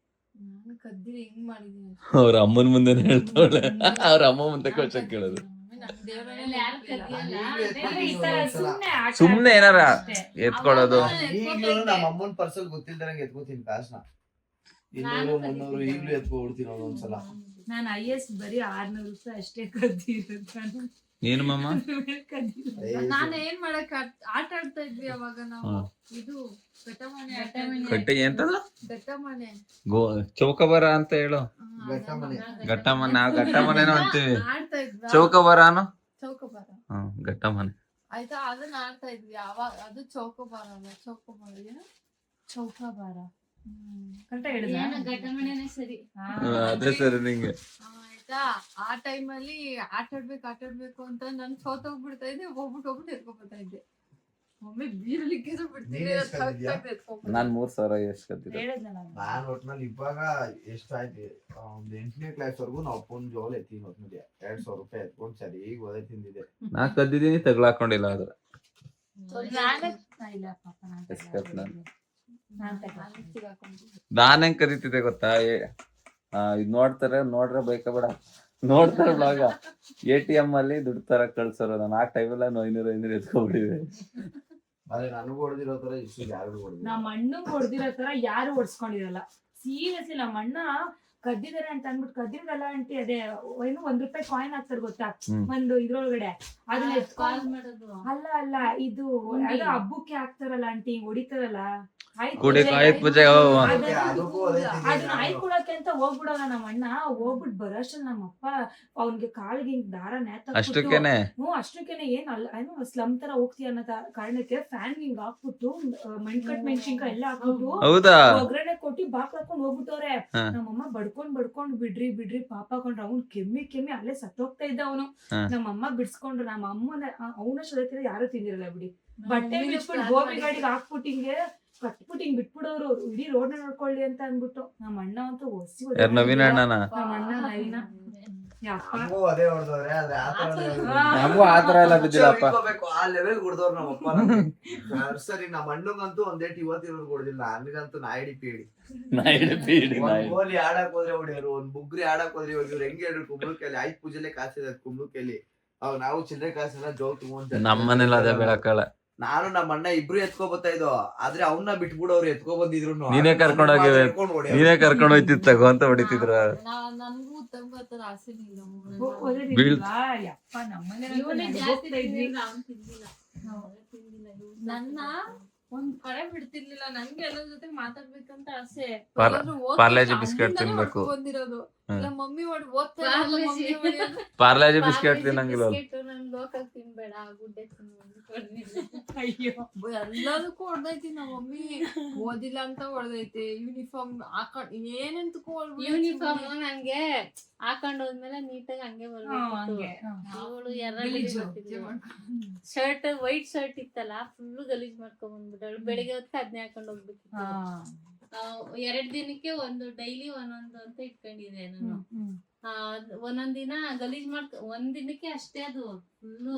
ನಾನು ಕದ್ದಿಲ್ಲ, ಹೆಂಗ್ ಮಾಡಿದೀನಿ ಅವ್ರ ಅಮ್ಮನ ಮುಂದೆ ಹೇಳ್ತಾಳೆ. ಅವ್ರ ಅಮ್ಮ ಮುಂದೆ ಕ್ವಶನ್ ಕೇಳೋದು. ಮನೇಲಿ ಯಾರು ಕದಿಯಲ್ಲ. ಅಂದ್ರೆ ಈ ತರ ಸುಮ್ನೆ ಆಟ ಸುಮ್ನೆ ಏನಾರ ಅಷ್ಟೇ. ಎತ್ಕೊಳ್ಳೋದು. ಈಗ್ಲೂ ನಮ್ಮ ಅಮ್ಮನ ಪರ್ಸಲ್ ಗೊತ್ತಿಲ್ದಂಗೆ ಎತ್ಕೋತೀನಿ ಕಾಸ್ನ. 200, 300 ಈಗ್ಲೂ ಎತ್ಕೊಬಿಡ್ತೀನಿ ಒಂದೊಂದ್ಸಲ. ನಾನು ಹೈಯೆಸ್ಟ್ ಬರೀ 600 ರೂಪಾಯಿ ಅಷ್ಟೇ ಕದ್ದಿರೋದು. ಏನು ಮಮ್ಮ? ನಾನು ಏನ್ ಮಾಡಕ್ ಆಟ ಆಡ್ತಾ ಇದ್ವಿ ಅವಾಗ ನಾವು. ಇದು ಬೆಟ್ಟಮನೆ ಆಟ ಆಡ್ತಿದ್ವಿ. ಕಟ್ಟೆ ಎಂತದ? ಬೆಟ್ಟಮನೆ. ಚೌಕಬರ ಅಂತ ಹೇಳು. ಘಟ್ಟಮನೆ. ಘಟ್ಟಮನೆ. ನಾವು ಘಟ್ಟಮನೆನೋ ಅಂತೀವಿ. ಆಡ್ತಾ ಇದ್ವಿ. ಚೌಕಬರಾನು ಚೌಕಬಾರ ಘಟ್ಟಮನೆ ಆಯ್ತಾ, ಅದನ್ನ ಆಡ್ತಾ ಇದ್ವಿ ಅವಾಗ. ಅದು ಚೌಕಬಾರ ಅಲ್ಲ, ಚೌಕಬಾರ ಏನು? ಚೌಕಾಬಾರ ಕರೆಕ್ಟ್ ಹೇಳಿದ. ಏನೋ ಘಟಮನೆನೇ ಸರಿ. ಅದೇ ಸರಿ ನಿಂಗೆ. ಆಯ್ತಾ, ಆ ಟೈಮಲ್ಲಿ ಆಟ ಆಡ್ಬೇಕು ಅಂತ ನಾನು ಸೋತೋಗ್ಬಿಡ್ತಾ ಇದ್ದೆ. ಹೋಗ್ಬಿಟ್ಟು ಎತ್ಕೊಂಡ್ಬರ್ತಾ ಇದ್ದೆ. ಒಮ್ಮೆ ಬೀರ್ಲಿಕ್ಕೆ ನೀನ್ ಎಷ್ಟ್ ಕದ್ದಿದ್ಯಾ? ನಾನ್ 3000 ಎಷ್ಟು ಕದ್ದಿದ್ದೆ. ಹೇಳಿದ್ನಲ್ಲ ನಾನ್ ಒಟ್ನಲ್ಲಿ ಇವಾಗ ಎಷ್ಟಾಯ್ತು, ಒಂದ್ 8ನೇ ಕ್ಲಾಸ್ ವರ್ಗು ನಾವು ಅಪ್ಪನ ಜೋಲ್ ಎತ್ತೀನಿ. ಒಟ್ನಲ್ಲಿ 2000 ರೂಪಾಯಿ ಎತ್ಕೊಂಡು ಸರಿ ಈಗ ಒದೆ ತಿಂದಿದ್ದೆ. ನಾ ಕದ್ದಿದ್ದೀನಿ, ತಗ್ಲಾಕೊಂಡಿಲ್ಲ ಆದ್ರೆ. ಇಲ್ಲ ಪಾಪ ನಾನ್ ಎಸ್ಕೇಪ್ ನಾನು. ತಗೊಂಡೆ. ನಾನ್ ಹೆಂಗ್ ಕದೀತಿದ್ದೆ ಗೊತ್ತಾ? ಇದ್ ನೋಡ್ರೆ ಬೇಕಬೇಡ ನೋಡ್ತಾರೆ ಬ್ಲಾಗ. ATM ಅಲ್ಲಿ ದುಡ್ಡು ತರ ಕಳ್ಸೋರು. ನಾನು ಆ ಟೈಮಲ್ಲ 500 ಎತ್ಕೊಬಿಟ್ಟಿದೆ. ಆದ್ರೆ ನನಗೂ ಹೊಡೆದಿರೋ ತರ ಇಷ್ಟು ಯಾರಿಗೂ ಹೊಡೆದಿಲ್ಲ. ನಮ್ಮ ಅಣ್ಣಂಗ್ ಹೊಡ್ದಿರೋ ತರ ಯಾರು ಹೊಡ್ಸ್ಕೊಂಡಿರಲ್ಲ. ಸೀರಿಯಸ್ಲಿ ನಮ್ಮ ಅಣ್ಣ ಕದ್ದಿದಾರೆ ಅಂತ ಅನ್ಬಿಟ್ಟು ಕದ್ದಿರಲ್ಲ ಅಂಟಿ. ಅದೇ ಏನು ₹1 ಕಾಯಿನ್ ಹಾಕ್ತಾರೆ ಗೊತ್ತಾ, ಒಂದು ಇದ್ರೊಳಗಡೆ ಅದನ್ನ ಕಾಲ್ ಎತ್ಕೊಂಡು. ಮಾಡೋದು. ಅಲ್ಲ ಇದು ಅದು ಹಬ್ಬಕ್ಕೆ ಹಾಕ್ತಾರಲ್ಲ ಆಂಟಿ, ಹೊಡಿತಾರಲ್ಲ ಆಯ್ತು ಪೂಜೆ. ಅದಕ್ಕೂ ಒದೆ ಅದನ್ನ ತಿಂದಿದ್ದೆ ಆಯ್ಕೊಳಕ್ಕೆ ಅಂತ ಹೋಗ್ಬಿಡೋಣ ನಮ್ಮ ಅಣ್ಣ. ಹೋಗ್ಬಿಟ್ಟು ಬರೋಷ್ಟ್ರಲ್ಲಿ ನಮ್ಮಪ್ಪ ಅವ್ನಿಗೆ ಕಾಲಿಗೆ ಹಿಂಗ್ ದಾರ ನೇತಾಕ್ಬಿಟ್ಟು, ಅಷ್ಟಕ್ಕೇನೆ ಅಷ್ಟಕ್ಕೇನೆ ಏನ್ ಅಲ್ಲ ಏನು ಸ್ಲಮ್ ತರ ಹೋಗ್ತೀಯ ಅನ್ನೋ ಕಾರಣಕ್ಕೆ ಫ್ಯಾನ್ ಹಿಂಗ್ ಹಾಕ್ಬಿಟ್ಟು ಮಣ್ಕಟ್ ಮೆಣಸಿನ್ಕಾಯಿ ಎಲ್ಲ ಹಾಕ್ಬಿಟ್ಟು ಹೌದಾ? ಒಗ್ಗರಣೆ ಕೊಟ್ಟು ಬಾಕ್ ಹಾಕೊಂಡ್ ಹೋಗ್ಬಿಟ್ಟವ್ರೆ. ನಮ್ಮಮ್ಮ ಬಡ್ಕೊಂಡ್ ಬಿಡ್ರಿ ಪಾಪ ಕೊಂಡ್ರ ಅವ್ನ್ ಕೆಮ್ಮಿ ಅಲ್ಲೇ ಸತ್ತೋಗ್ತಾ ಇದ್ದ ಅವನು. ನಮ್ಮಮ್ಮ ಬಿಡ್ಸ್ಕೊಂಡ್ರು. ನಮ್ಮ ಅಮ್ಮನ ಅವನ ಸೊದತಿರ ಯಾರು ತಿಂದಿರಲ್ಲ ಬಿಡಿ. ಬಟ್ಟೆ ಬಿಚ್ಬಿಟ್ಟು ಗೋಬಿ ಗಾಡಿಗೆ ಹಾಕ್ಬಿಟ್ಟು ಹಿಂಗೆ ಕಟ್ಬಿಟ್ಟು ಹಿಂಗ್ ಬಿಟ್ಬಿಡೋರು, ಇಡೀ ರೋಡ್ ನೋಡ್ಕೊಳ್ಳಿ ಅಂತ ಅನ್ಬಿಟ್ಟು. ನಮ್ಮ ಅಣ್ಣ ಅಂತೂ ಯಾರ್ ನವೀನ ಅಣ್ಣನ? ನಮ್ಮ ಅಣ್ಣ ನವೀನ ಯಪ್ಪ. ನಮಗೂ ಅದೇ ಹೊಡೆದವ್ರೆ ಆದ್ರೆ ಆ ತರ ನಮಗೂ ಆತರ ಎಲ್ಲ ಬಿದ್ದಿಲ್ಲಪ್ಪ. ಆ ಲೆವೆಲ್ ಹೊಡೆದವ್ರು ನಮ್ಮಪ್ಪ ಸರಿ ನಮ್ಮ ಅಣ್ಣಂಗಂತೂ ಒಂದೇಟ್ ಇವತ್ತಿರೋದು ಕೊಡ್ದಿಲ್ಲ, ನನಗಂತೂ ನಾಯಿಡಿ ಪೀಡಿ. ಒಂದ್ ಗೋಲಿ ಆಡಕ್ ಹೋದ್ರೆ ಹೊಡಿಯೋರು, ಒಂದ್ ಬುಗ್ರಿ ಆಡಕ್ ಹೋದ್ರೆ ಇವ್ರು ಹೆಂಗೆ ಹೇಳ್ರು ಕುಂಬಳಕಾಯಿ ಆಯ್ತು ಪೂಜೆಲೆ ಕಾಸಿದ ಕುಂಬಳಕಾಯಿ ಅವಾಗ ನಾವು ಚಿಲ್ಲರೆ ಕಾಸೆಲ್ಲ ಜೋಗ್ ತಗೊಂಡ್ ನಮ್ಮನೇಲಿ ಅದೇ ಬೆಳಕಲ್ಲ. ನಾನು ನಮ್ಮ ಅಣ್ಣ ಇಬ್ರು ಎತ್ಕೊ ಬರ್ತಾ ಇದ್ದೋ, ಆದ್ರೆ ಅವನ್ನ ಬಿಟ್ಬಿಡೋರು ಎತ್ಕೊ ಬಂದಿದ್ರು. ನೀನೇ ಕರ್ಕೊಂಡ್ ಹೋಗಿವೆ, ನೀನೇ ಕರ್ಕೊಂಡ್ ಹೋಯ್ತಿದ್ ತಗೋ ಅಂತ ಹೊಡಿತಿದ್ರ. ನನ್ಗೂ ತಗೋತರ ಆಸೆ ಇಲ್ಲ ಓದಿದ್ದಿಲ್ವಾ? ಯಪ್ಪ ನಮ್ಮನೆ ಇವನೇ ಜಾಸ್ತಿ ತಿಂದಿಲ್ಲ, ಅವ್ನ್ ತಿಂದಿಲ್ಲ. ತಿಂದಿಲ್ಲ ಇವ್ನು. ನನ್ನ ಒಂದ್ ಕಡೆ ಬಿಡ್ತಿರ್ಲಿಲ್ಲ. ನಂಗೆ ಎಲ್ಲರ ಜೊತೆ ಮಾತಾಡ್ಬೇಕಂತ ಆಸೆ. ಪಾರ್- ಎಲ್ಲಾದ್ರೂ ಓದ್ತಾ ಪಾರ್ಲೆಜಿ ಇದ್ರೆ ಬಿಸ್ಕೆಟ್ ಅಮ್ಮಂದನೇ ತಿನ್ಬೇಕು. ಹೊಡ್ಕೊಂಡ್ ಬಂದಿರೋದು. ಹ್ಮ್. ಇಲ್ಲ ಮಮ್ಮಿ ಓದ್ತಾ ಇರೋದು, ಪಾರ್ಲೆಜಿ. ಮಮ್ಮಿ ಹೊಡೆಯೋದು. ಪಾರ್ಲೆಜಿ ಬಿಸ್ಕೆಟ್ ಪಾರ್ಲೆಜಿ ತಿನ್ನಂಗಿಲ್ಲ. ಬಿಸ್ಕೆಟು ನನ್ ಲೋಕಲ್ ತಿನ್ಬೇಡ, ಗುಡ್ಡೆ ತಿನ್ನು ಅಂದ್ಕೊಂಡಿದ್ದೆ. ಅಯ್ಯೋ ಎಲ್ಲದಕ್ಕೂ ಹೊಡೆದೈತಿ ನಮ್ಮ ಮಮ್ಮಿ. ಓದಿಲ್ಲ ಅಂತ ಹೊಡೆದೈತೆ, ಯೂನಿಫಾರ್ಮ್ ಹಾಕೊಂಡ್ ಏನೆಂತಕ್ಕೂ ಯೂನಿಫಾರ್ಮ್ ನಂಗೆ ಹಾಕೊಂಡ್ ಹೋದ್ಮೇಲೆ ನೀಟಾಗಿ ಹಂಗೆ ಬರ್ಬೇಕು. ಹಂಗೆ ಅವಳು ಗಲೀಜು. ಶರ್ಟ್ ವೈಟ್ ಶರ್ಟ್ ಇತ್ತಲ್ಲ, ಫುಲ್ ಗಲೀಜ್ ಮಾಡ್ಕೊಂಡ್ ಬಂದ್ಬಿಟ್ಟಳು. ಬೆಳಿಗ್ಗೆ ಹೊತ್ತಿಗೆ ಅದನ್ನೇ ಹಾಕೊಂಡ್ ಹೋಗ್ಬೇಕಿತ್ತು. 2 ದಿನಕ್ಕೆ ಒಂದು ಡೈಲಿ ಒಂದೊಂದು ಅಂತ ಇಟ್ಕೊಂಡಿದ್ದೆ ನಾನು. ಒಂದೊಂದ್ ದಿನ ಗಲೀಜ್ ಒಂದ್ ದಿನಕ್ಕೆ ಅಷ್ಟೇ ಅದು ಫುಲ್ಲು.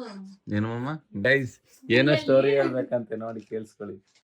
ಏನು ಮಮ್ಮ ಗೈಸ್ ಏನೋ ಸ್ಟೋರಿ ಹೇಳ್ಬೇಕಂತೆ ನೋಡಿ ಕೇಳಿಸ್ಕೊಳ್ಳಿ.